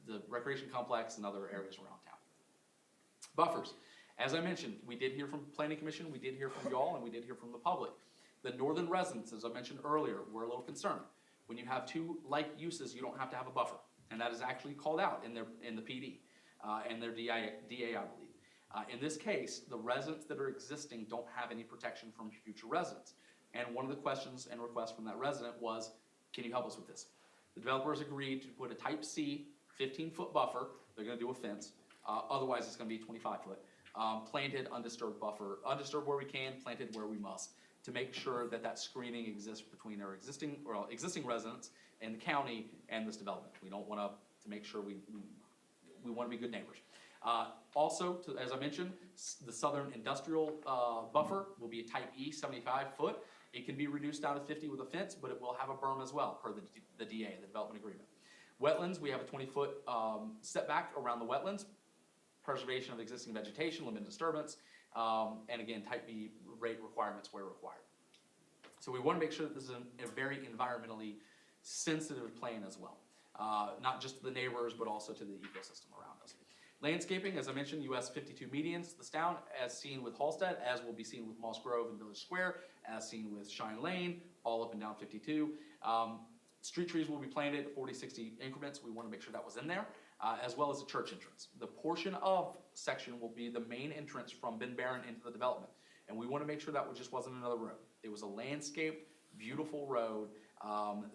the Recreation Complex and other areas around town. Buffers. As I mentioned, we did hear from Planning Commission, we did hear from y'all, and we did hear from the public. The northern residents, as I mentioned earlier, were a little concerned. When you have 2 like uses, you don't have to have a buffer. And that is actually called out in the PD and their DA, I believe. In this case, the residents that are existing don't have any protection from future residents. And one of the questions and requests from that resident was, can you help us with this? The developers agreed to put a type C 15-foot buffer. They're gonna do a fence. Otherwise, it's gonna be 25-foot. Planted, undisturbed buffer. Undisturbed where we can, planted where we must, to make sure that screening exists between our existing residents and the county and this development. We don't wanna, to make sure we wanna be good neighbors. Also, as I mentioned, the southern industrial buffer will be a type E, 75 foot. It can be reduced down to 50 with a fence, but it will have a berm as well, per the DA, the development agreement. Wetlands, we have a 20-foot setback around the wetlands, preservation of existing vegetation, limited disturbance, and again, type B rate requirements where required. So we want to make sure that this is a very environmentally sensitive plan as well, not just to the neighbors, but also to the ecosystem around us. Landscaping, as I mentioned, US 52 medians this town, as seen with Halsted, as will be seen with Moss Grove and Village Square, as seen with Shine Lane, all up and down 52. Street trees will be planted at 40-60 increments. We want to make sure that was in there, as well as the church entrance. The portion of section will be the main entrance from Ben Barron into the development. And we want to make sure that just wasn't another road. It was a landscaped, beautiful road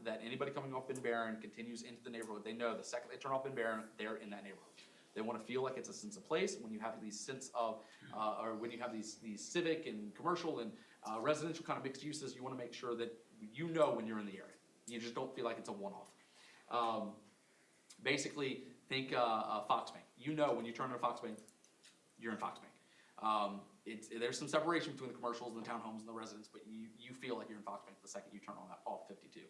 that anybody coming off Ben Barron continues into the neighborhood. They know the second they turn off Ben Barron, they're in that neighborhood. They want to feel like it's a sense of place. When you have these sense of, or when you have these civic and commercial and residential kind of mixed uses, you want to make sure that you know when you're in the area. You just don't feel like it's a one-off. Basically, think Foxbank. You know when you turn into Foxbank, you're in Foxbank. There's some separation between the commercials and the townhomes and the residents, but you feel like you're in Fox Bank the second you turn on that off 52.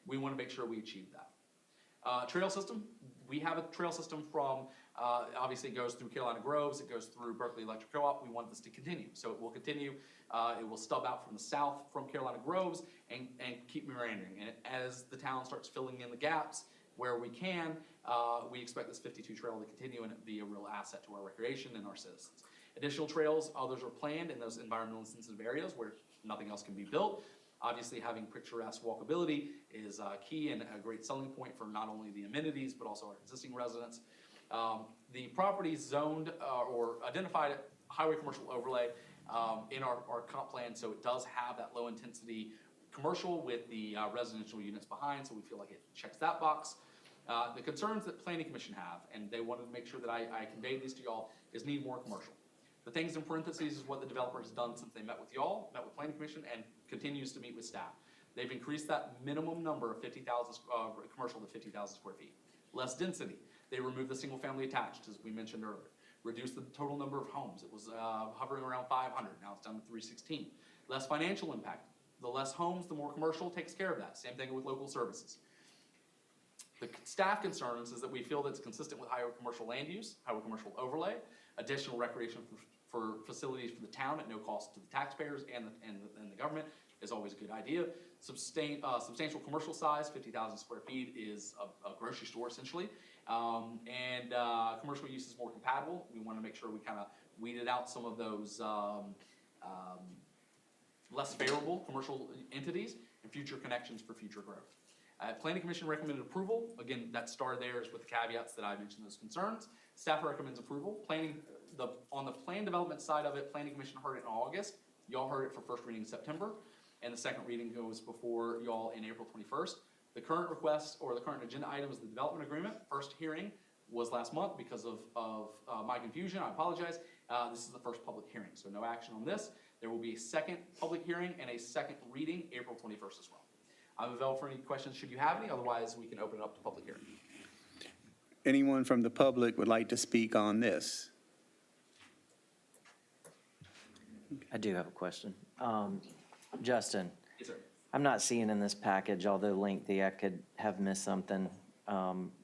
We want to make sure we achieve that. Trail system, we have a trail system from, obviously it goes through Carolina Groves, it goes through Berkeley Electric Co-op. We want this to continue, so it will continue. It will stub out from the south from Carolina Groves and keep meandering. And as the town starts filling in the gaps where we can, we expect this 52 trail to continue and be a real asset to our recreation and our citizens. Additional trails, others are planned in those environmentally sensitive areas where nothing else can be built. Obviously, having picturesque walkability is key and a great selling point for not only the amenities, but also our existing residents. The property zoned or identified at highway commercial overlay in our comp plan, so it does have that low intensity commercial with the residential units behind, so we feel like it checks that box. The concerns that Planning Commission have, and they wanted to make sure that I conveyed these to y'all, is need more commercial. The things in parentheses is what the developer has done since they met with y'all, met with Planning Commission, and continues to meet with staff. They've increased that minimum number of 50,000 commercial to 50,000 square feet. Less density. They removed the single family attached, as we mentioned earlier. Reduced the total number of homes. It was hovering around 500. Now it's down to 316. Less financial impact. The less homes, the more commercial takes care of that. Same thing with local services. The staff concerns is that we feel that it's consistent with highway commercial land use, highway commercial overlay, additional recreation for facilities for the town at no cost to the taxpayers and the government is always a good idea. Substantial commercial size, 50,000 square feet is a grocery store essentially. Commercial use is more compatible. We want to make sure we kind of weeded out some of those less favorable commercial entities and future connections for future growth. Planning Commission recommended approval. Again, that star there is with the caveats that I mentioned those concerns. Staff recommends approval. On the plan development side of it, Planning Commission heard it in August. Y'all heard it for first reading in September, and the second reading goes before y'all in April 21st. The current request or the current agenda item is the development agreement. First hearing was last month because of my confusion. I apologize. This is the first public hearing, so no action on this. There will be a second public hearing and a second reading April 21st as well. I'm available for any questions should you have any. Otherwise, we can open it up to public hearing. Anyone from the public would like to speak on this? I do have a question. Justin, Yes, sir. I'm not seeing in this package, although lengthy, I could have missed something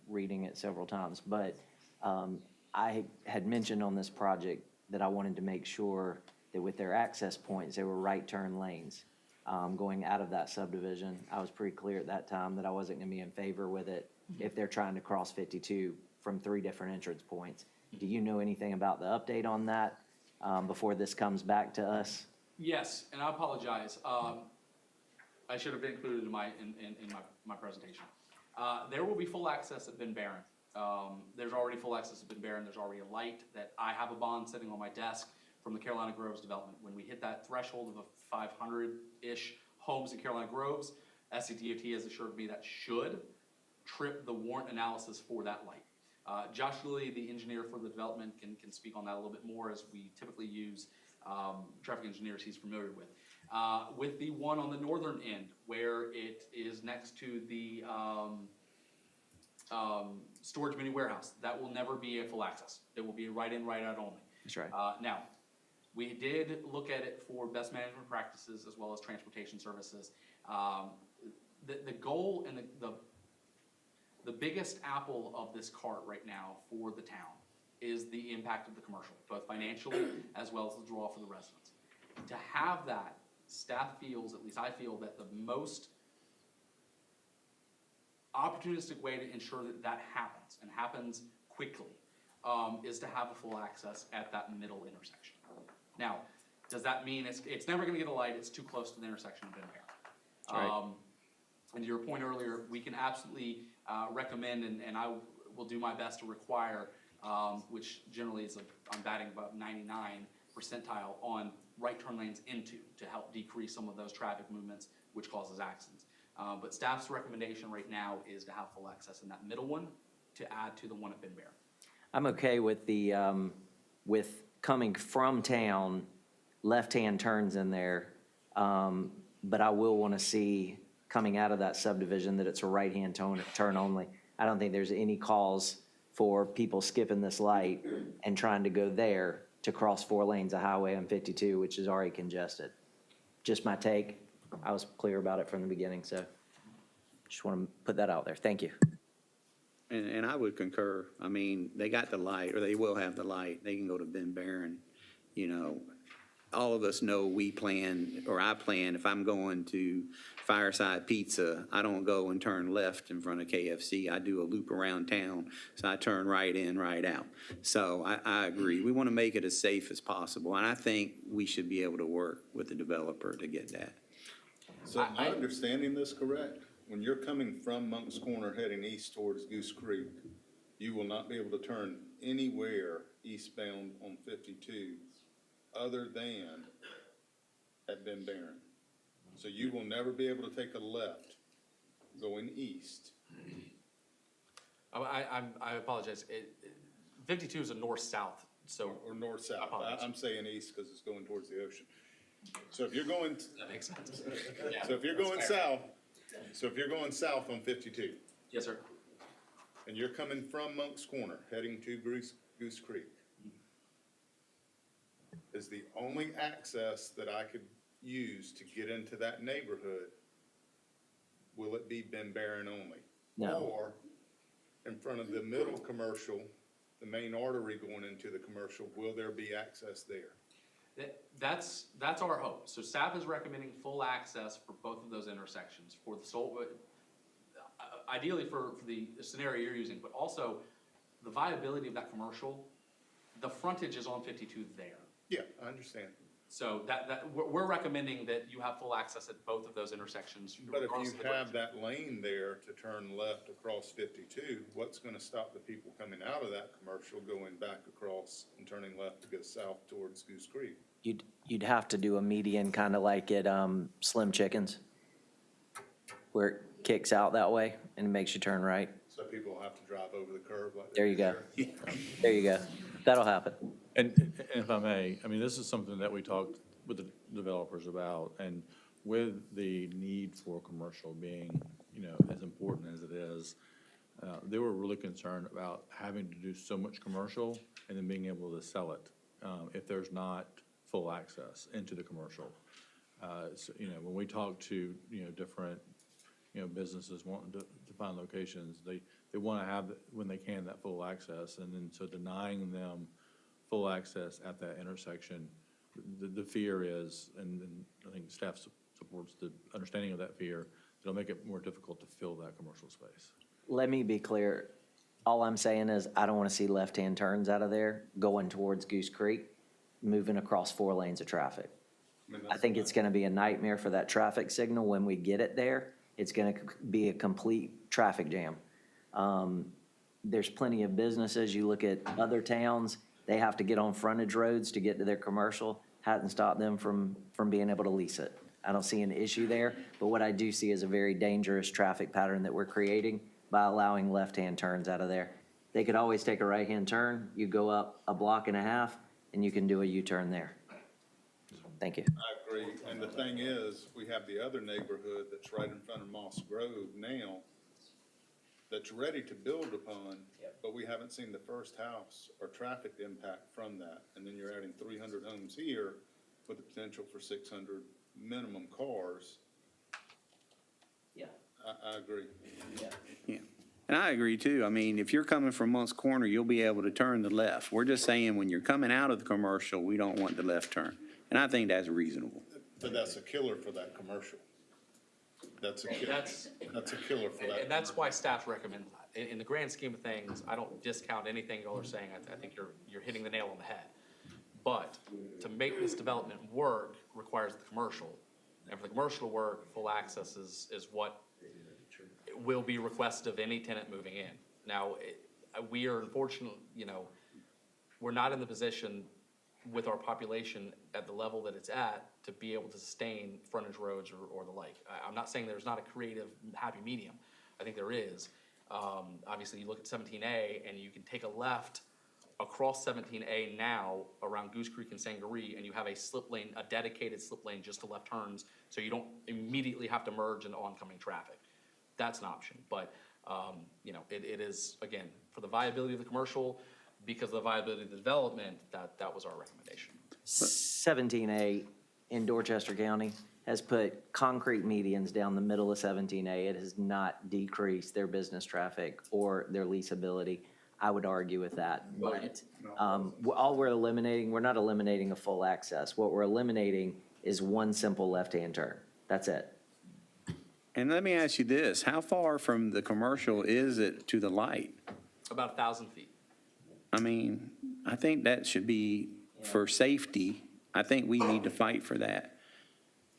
reading it several times, but I had mentioned on this project that I wanted to make sure that with their access points, they were right turn lanes going out of that subdivision. I was pretty clear at that time that I wasn't going to be in favor with it if they're trying to cross 52 from 3 different entrance points. Do you know anything about the update on that before this comes back to us? Yes, and I apologize. I should have included in my presentation. There will be full access at Ben Barron. There's already full access at Ben Barron. There's already a light that I have a bond sitting on my desk from the Carolina Groves development. When we hit that threshold of a 500-ish homes in Carolina Groves, SCDOT has assured me that should trip the warrant analysis for that light. Josh Lilly, the engineer for the development, can speak on that a little bit more, as we typically use traffic engineers he's familiar with. With the one on the northern end, where it is next to the storage mini warehouse, that will never be a full access. It will be right in, right out only. That's right. Now, we did look at it for best management practices as well as transportation services. The goal and the biggest apple of this cart right now for the town is the impact of the commercial, both financially as well as the draw for the residents. To have that, staff feels, at least I feel, that the most opportunistic way to ensure that that happens, and happens quickly, is to have a full access at that middle intersection. Now, does that mean it's never gonna get a light, it's too close to the intersection of Ben Barron? Right. And to your point earlier, we can absolutely recommend, and I will do my best to require, which generally is I'm batting about 99 percentile on right turn lanes to help decrease some of those traffic movements, which causes accidents. But staff's recommendation right now is to have full access in that middle one to add to the one at Ben Barron. I'm okay with the, with coming from town, left-hand turns in there, but I will want to see coming out of that subdivision that it's a right-hand turn only. I don't think there's any cause for people skipping this light and trying to go there to cross 4 lanes of highway on 52, which is already congested. Just my take. I was clear about it from the beginning, so just want to put that out there. Thank you. And I would concur. I mean, they got the light, or they will have the light. They can go to Ben Barron. You know, all of us know we plan, or I plan, if I'm going to Fireside Pizza, I don't go and turn left in front of KFC. I do a loop around town, so I turn right in, right out. So I agree. We want to make it as safe as possible, and I think we should be able to work with the developer to get that. So am I understanding this correct? When you're coming from Moncks Corner heading east towards Goose Creek, you will not be able to turn anywhere eastbound on 52 other than at Ben Barron. So you will never be able to take a left going east. I apologize. 52 is a north-south, so. Or north-south. Apologies. I'm saying east because it's going towards the ocean. So if you're going, That makes sense. so if you're going south, so if you're going south on 52, Yes, sir. and you're coming from Moncks Corner, heading to Goose Creek, is the only access that I could use to get into that neighborhood, will it be Ben Barron only? No. Or in front of the middle commercial, the main artery going into the commercial, will there be access there? That's our hope. So staff is recommending full access for both of those intersections for the sole, ideally for the scenario you're using, but also the viability of that commercial, the frontage is on 52 there. Yeah, I understand. So we're recommending that you have full access at both of those intersections. But if regardless you of the have direction. that lane there to turn left across 52, what's gonna stop the people coming out of that commercial going back across and turning left to go south towards Goose Creek? You'd have to do a median, kind of like at Slim Chickens, where it kicks out that way and makes you turn right. So people will have to drive over the curb like. There you go. There you go. That'll happen. And if I may, I mean, this is something that we talked with the developers about, and with the need for commercial being, you know, as important as it is, they were really concerned about having to do so much commercial and then being able to sell it, if there's not full access into the commercial. So, you know, when we talk to, you know, different, you know, businesses wanting to find locations, they want to have, when they can, that full access, and then so denying them full access at that intersection, the fear is, and I think staff supports the understanding of that fear, it'll make it more difficult to fill that commercial space. Let me be clear. All I'm saying is I don't want to see left-hand turns out of there going towards Goose Creek, moving across 4 lanes of traffic. I think it's going to be a nightmare for that traffic signal when we get it there. It's going to be a complete traffic jam. There's plenty of businesses. You look at other towns, they have to get on frontage roads to get to their commercial. Hadn't stopped them from being able to lease it. I don't see an issue there, but what I do see is a very dangerous traffic pattern that we're creating by allowing left-hand turns out of there. They could always take a right-hand turn. You go up a block and a half, and you can do a U-turn there. Thank you. I agree, and the thing is, we have the other neighborhood that's right in front of Moss Grove now, that's ready to build upon, but we haven't seen the first house or traffic impact from that. And then you're adding 300 homes here with the potential for 600 minimum cars. Yeah. I agree. Yeah. And I agree too. I mean, if you're coming from Moncks Corner, you'll be able to turn the left. We're just saying when you're coming out of the commercial, we don't want the left turn. And I think that's reasonable. But that's a killer for that commercial. That's a killer. That's a killer for that. And that's why staff recommends that. In the grand scheme of things, I don't discount anything y'all are saying. I think you're hitting the nail on the head. But to make this development work requires the commercial. And for the commercial to work, full access is what will be requested of any tenant moving in. Now, we are unfortunate, you know, we're not in the position with our population at the level that it's at to be able to sustain frontage roads or the like. I'm not saying there's not a creative, happy medium. I think there is. Obviously, you look at 17A and you can take a left across 17A now around Goose Creek and Sangaree, and you have a slip lane, a dedicated slip lane just to left turns, so you don't immediately have to merge into oncoming traffic. That's an option, but you know, it is, again, for the viability of the commercial, because of the viability of the development, that was our recommendation. 17A in Dorchester County has put concrete medians down the middle of 17A. It has not decreased their business traffic or their leasability. I would argue with that. But all we're eliminating, we're not eliminating a full access. What we're eliminating is one simple left-hand turn. That's it. And let me ask you this, how far from the commercial is it to the light? About 1,000 feet. I mean, I think that should be for safety. I think we need to fight for that.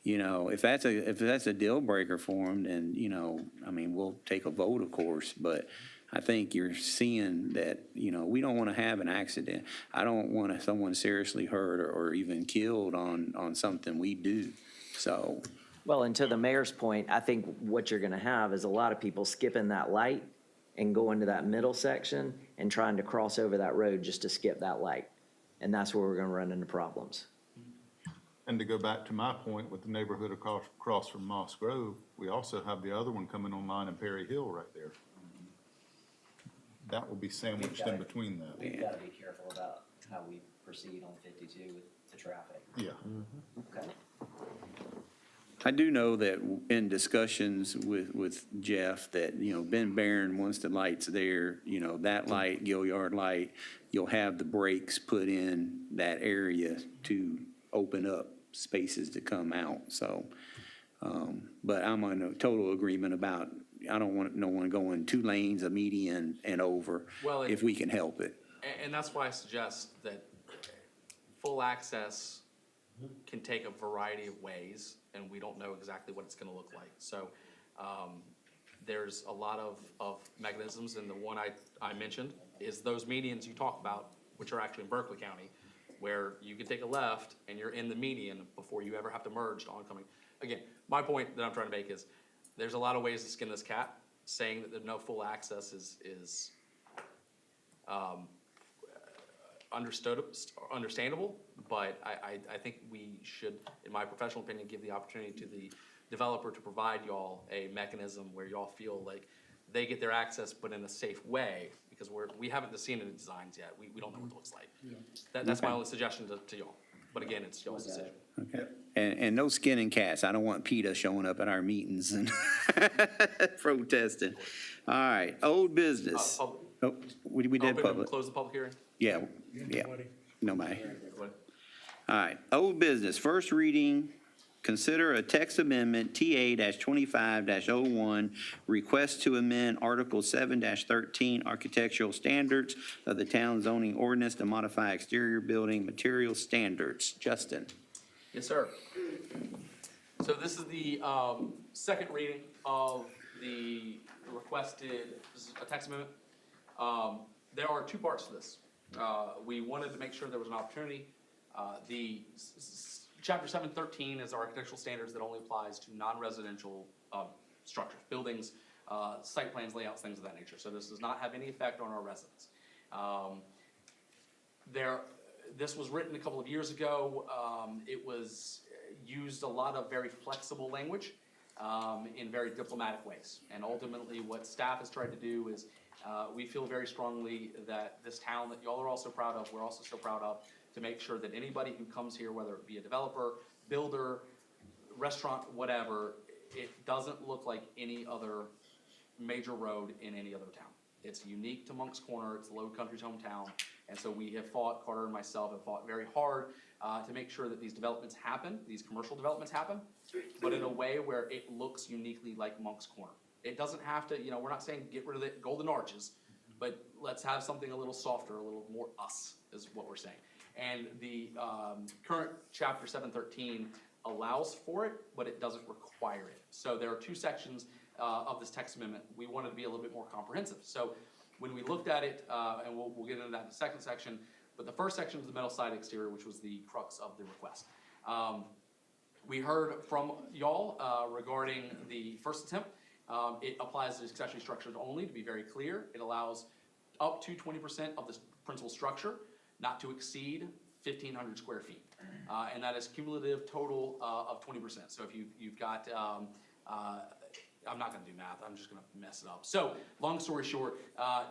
You know, if that's a deal breaker for them, then, you know, I mean, we'll take a vote, of course, but I think you're seeing that, you know, we don't want to have an accident. I don't want someone seriously hurt or even killed on something we do, so. Well, and to the mayor's point, I think what you're going to have is a lot of people skipping that light and going to that middle section and trying to cross over that road just to skip that light. And that's where we're going to run into problems. And to go back to my point with the neighborhood across from Moss Grove, we also have the other one coming online in Perry Hill right there. That will be sandwiched in between that. We've got to be careful about how we proceed on 52 with the traffic. Yeah. Okay. I do know that in discussions with Jeff that, you know, Ben Barron, once the light's there, you know, that light, Gilliard light, you'll have the brakes put in that area to open up spaces to come out, so. But I'm in a total agreement about, I don't want no one going 2 lanes, a median and over, Well, if we can help it. And that's why I suggest that full access can take a variety of ways, and we don't know exactly what it's gonna look like. So, there's a lot of mechanisms, and the one I mentioned is those medians you talk about, which are actually in Berkeley County, where you can take a left and you're in the median before you ever have to merge to oncoming. Again, my point that I'm trying to make is, there's a lot of ways to skin this cat. Saying that there's no full access is understandable, but I think we should, in my professional opinion, give the opportunity to the developer to provide y'all a mechanism where y'all feel like they get their access, but in a safe way, because we haven't seen any designs yet. We don't know what it looks like. That's my only suggestion to y'all. But again, it's y'all's decision. Okay. And no skinning cats. I don't want PETA showing up at our meetings and protesting. All right, old business. Public. Oh, we did Open and public. close the public hearing. Yeah, nobody. All right, old business, first reading, consider a text amendment, TA-25-01, request to amend Article 7-13 architectural standards of the town zoning ordinance to modify exterior building material standards. Justin. Yes, sir. So this is the second reading of the requested, this is a text amendment. There are 2 parts to this. We wanted to make sure there was an opportunity. Chapter 713 is architectural standards that only applies to non-residential structures, buildings, site plans, layouts, things of that nature. So this does not have any effect on our residents. This was written a couple of years ago. It was used a lot of very flexible language in very diplomatic ways. And ultimately what staff has tried to do is we feel very strongly that this town that y'all are also proud of, we're also so proud of, to make sure that anybody who comes here, whether it be a developer, builder, restaurant, whatever, it doesn't look like any other major road in any other town. It's unique to Moncks Corner, it's Low Country's hometown, and so we have fought, Carter and myself have fought very hard to make sure that these developments happen, these commercial developments happen, but in a way where it looks uniquely like Moncks Corner. It doesn't have to, we're not saying get rid of the golden arches, but let's have something a little softer, a little more us, is what we're saying. And the current chapter 713 allows for it, but it doesn't require it. So there are 2 sections of this text amendment. We wanted to be a little bit more comprehensive. So when we looked at it, and we'll get into that in the second section, but the first section was the metal side exterior, which was the crux of the request. We heard from y'all regarding the first attempt. It applies to accessory structures only, to be very clear. It allows up to 20% of the principal structure, not to exceed 1,500 square feet. And that is cumulative total of 20%. So if you've got I'm not gonna do math, I'm just gonna mess it up. So, long story short,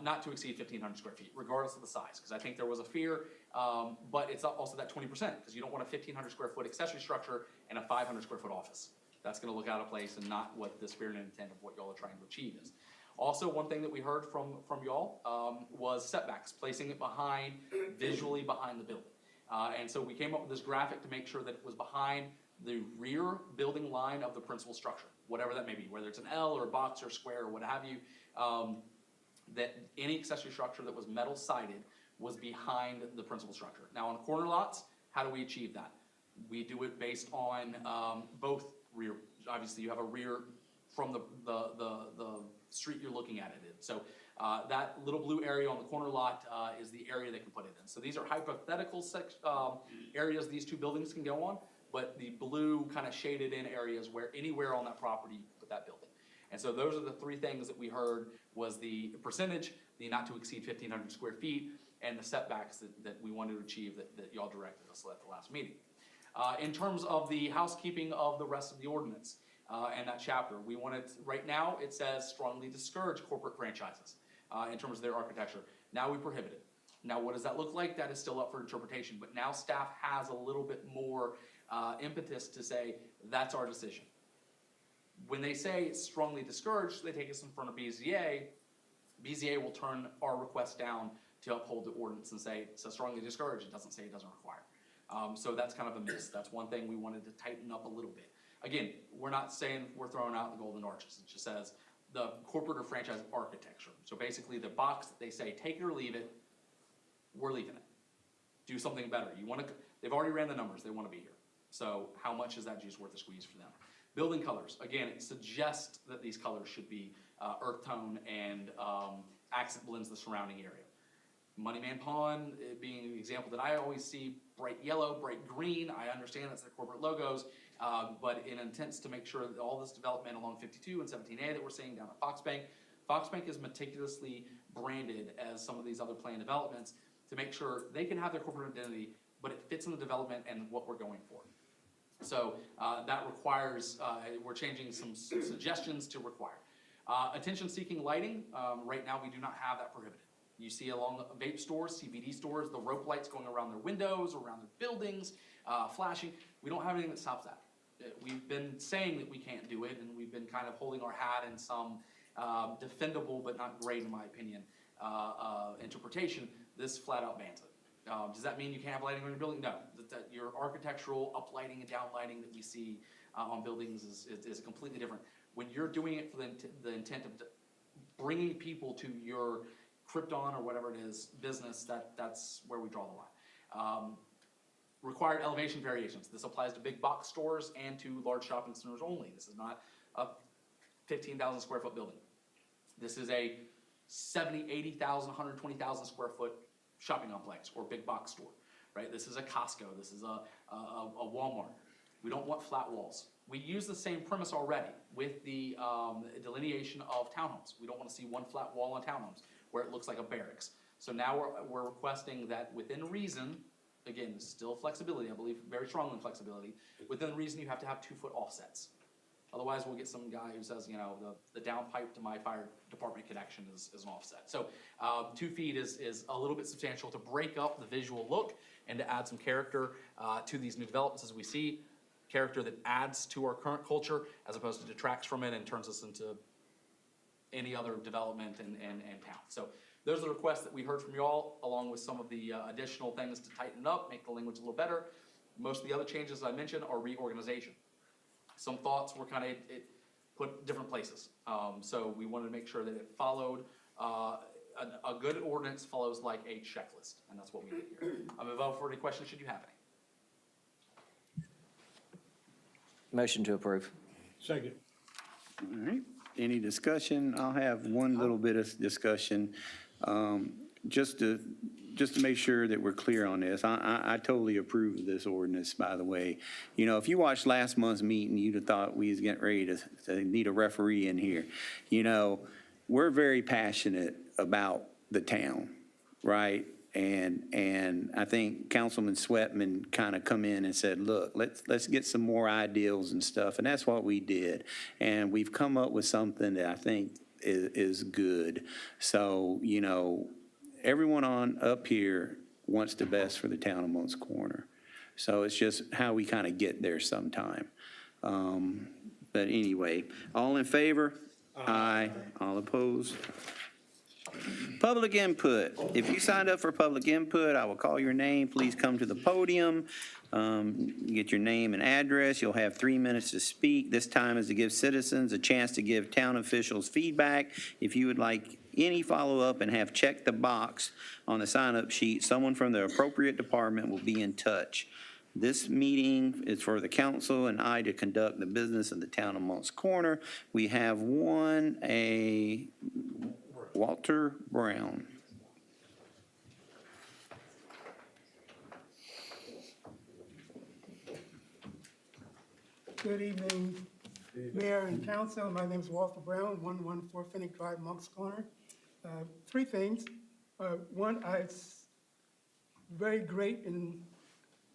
not to exceed 1,500 square feet, regardless of the size, because I think there was a fear, but it's also that 20%, because you don't want a 1,500 square foot accessory structure and a 500 square foot office. That's gonna look out of place and not what the spirit and intent of what y'all are trying to achieve is. Also, one thing that we heard from y'all, was setbacks, placing it visually behind the building. And so we came up with this graphic to make sure that it was behind the rear building line of the principal structure, whatever that may be, whether it's an L or a box or square or what have you, that any accessory structure that was metal sided was behind the principal structure. Now, on corner lots, how do we achieve that? We do it based on both rear. Obviously, you have a rear from the street you're looking at it in. So that little blue area on the corner lot is the area they can put it in. So these are hypothetical areas these two buildings can go on, but the blue kind of shaded in areas where anywhere on that property you can put that building. And so those are the three things that we heard was the percentage, the not to exceed 1,500 square feet, and the setbacks that we wanted to achieve that y'all directed us at the last meeting. In terms of the housekeeping of the rest of the ordinance and that chapter, we wanted, right now it says strongly discourage corporate franchises in terms of their architecture. Now we prohibit it. Now what does that look like? That is still up for interpretation, but now staff has a little bit more impetus to say that's our decision. When they say it's strongly discouraged, they take us in front of BZA. BZA will turn our request down to uphold the ordinance and say it's strongly discouraged. It doesn't say it doesn't require. So that's kind of a miss. That's one thing we wanted to tighten up a little bit. Again, we're not saying we're throwing out the golden arches. It just says the corporate or franchise architecture. So basically the box that they say take it or leave it, we're leaving it. Do something better. They've already ran the numbers. They want to be here. So how much is that juice worth a squeeze for them? Building colors. Again, it suggests that these colors should be earth tone and accent blends the surrounding area. Moneyman Pond being an example that I always see, bright yellow, bright green. I understand that's their corporate logos, but in intents to make sure that all this development along 52 and 17A that we're seeing down at Foxbank is meticulously branded as some of these other planned developments to make sure they can have their corporate identity, but it fits in the development and what we're going for. So that requires, we're changing some suggestions to require. Attention-seeking lighting, right now we do not have that prohibited. You see along vape stores, CBD stores, the rope lights going around their windows, around their buildings, flashing. We don't have anything that stops that. We've been saying that we can't do it, and we've been kind of holding our hat in some defendable but not great, in my opinion, interpretation. This flat out bans it. Does that mean you can't have lighting on your building? No. That your architectural uplighting and downlighting that we see on buildings is completely different. When you're doing it for the intent of bringing people to your Krypton or whatever it is business, that's where we draw the line. Required elevation variations. This applies to big box stores and to large shopping centers only. This is not a 15,000 square foot building. This is a 70, 80,000, 120,000 square foot shopping complex or big box store, right? This is a Costco. This is a Walmart. We don't want flat walls. We use the same premise already with the delineation of townhomes. We don't want to see one flat wall on townhomes where it looks like a barracks. So now we're requesting that within reason, again, still flexibility, I believe very strongly in flexibility, within reason you have to have 2-foot offsets. Otherwise, we'll get some guy who says, you know, the downpipe to my fire department connection is an offset. So 2 feet is a little bit substantial to break up the visual look and to add some character to these new developments as we see. Character that adds to our current culture as opposed to detracts from it and turns us into any other development and town. So those are the requests that we heard from y'all, along with some of the additional things to tighten up, make the language a little better. Most of the other changes I mentioned are reorganization. Some thoughts were kind of put different places. So we wanted to make sure that it followed, a good ordinance follows like a checklist, and that's what we did here. I'm available for any questions should you have any. Motion to approve. Second. All right. Any discussion? I'll have one little bit of discussion. Just to make sure that we're clear on this, I totally approve of this ordinance, by the way. You know, if you watched last month's meeting, you'd have thought we was getting ready to need a referee in here. You know, we're very passionate about the town, right? And I think Councilman Sweatman kind of come in and said, look, let's get some more ideals and stuff, and that's what we did. And we've come up with something that I think is good. So, you know, everyone on up here wants the best for the town of Moncks Corner. So it's just how we kind of get there sometime. But anyway, all in favor? Aye. All opposed? Public input. If you signed up for public input, I will call your name. Please come to the podium. Get your name and address. You'll have 3 minutes to speak. This time is to give citizens a chance to give town officials feedback. If you would like any follow-up and have checked the box on the sign-up sheet, someone from the appropriate department will be in touch. This meeting is for the council and I to conduct the business of the town of Moncks Corner. We have a Walter Brown. Good evening, Mayor and Council. My name is Walter Brown, 114 Finnick Drive, Moncks Corner. Three things. One, it's very great and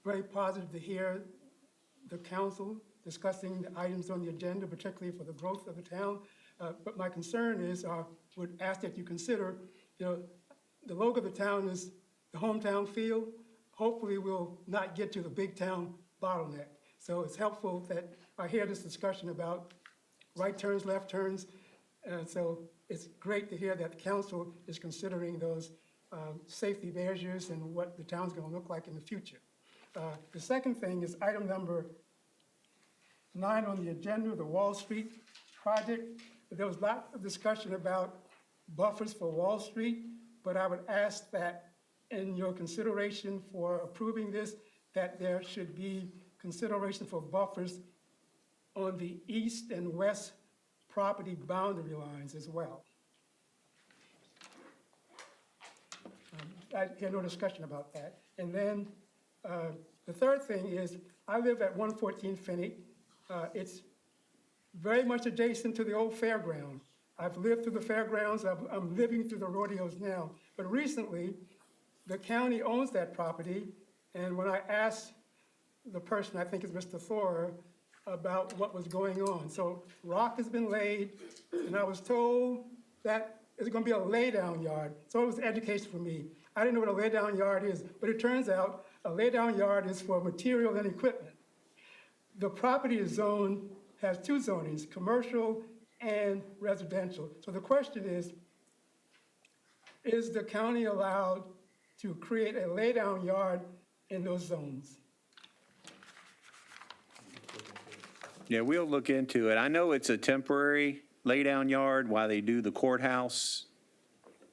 very positive to hear the council discussing the items on the agenda, particularly for the growth of the town. But my concern is, would ask that you consider, the logo of the town is the hometown feel. Hopefully we'll not get to the big town bottleneck. So it's helpful that I hear this discussion about right turns, left turns. So it's great to hear that the council is considering those safety measures and what the town's gonna look like in the future. The second thing is item number 9 on the agenda, the Wall Street project. There was a lot of discussion about buffers for Wall Street, but I would ask that in your consideration for approving this, that there should be consideration for buffers on the east and west property boundary lines as well. I hear no discussion about that. And then the third thing is, I live at 114 Finnick. It's very much adjacent to the old fairground. I've lived through the fairgrounds, I'm living through the rodeos now. But recently, the county owns that property, and when I asked the person, I think it's Mr. Thor, about what was going on. So rock has been laid, and I was told that it's gonna be a laydown yard. So it was education for me. I didn't know what a laydown yard is, but it turns out a laydown yard is for material and equipment. The property is zoned, has two zonings, commercial and residential. So the question is the county allowed to create a laydown yard in those zones? Yeah, we'll look into it. I know it's a temporary laydown yard while they do the courthouse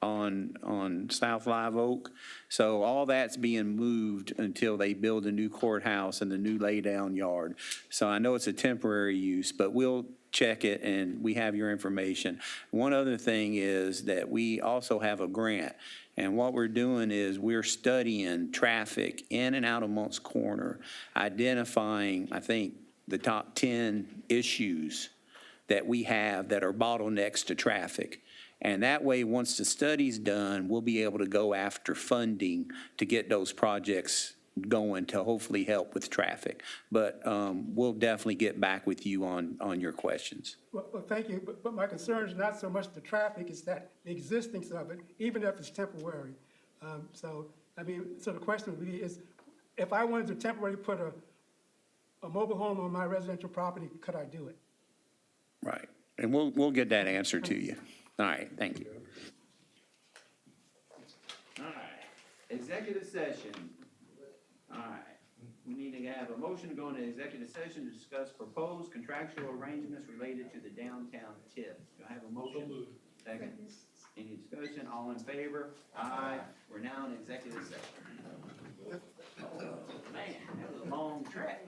on South Live Oak. So all that's being moved until they build a new courthouse and the new laydown yard. So I know it's a temporary use, but we'll check it and we have your information. One other thing is that we also have a grant. And what we're doing is we're studying traffic in and out of Moncks Corner, identifying, I think, the top 10 issues that we have that are bottlenecks to traffic. And that way, once the study's done, we'll be able to go after funding to get those projects going to hopefully help with traffic. But we'll definitely get back with you on your questions. Well, thank you, but my concern is not so much the traffic, it's that the existence of it, even if it's temporary. So the question would be is, if I wanted to temporarily put a mobile home on my residential property, could I do it? Right. And we'll get that answer to you. All right, thank you. All right, executive session. All right, we need to have a motion to go into executive session to discuss proposed contractual arrangements related to the downtown TIF. Do I have a motion? Second. Any discussion? All in favor? Aye. We're now in executive session. Man, that was a long trek.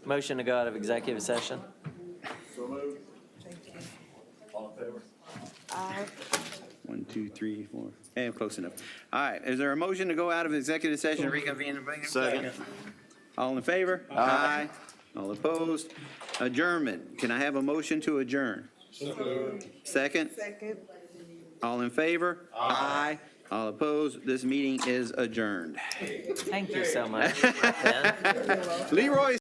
Motion to go out of executive session? So moved. All in favor? 1, 2, 3, 4. And close enough. All right, is there a motion to go out of executive session and reconvene in regular? Second. All in favor? Aye. All opposed? Adjournment. Can I have a motion to adjourn? Second? Second. All in favor? Aye. All opposed? This meeting is adjourned. Thank you so much. Ben. Leroy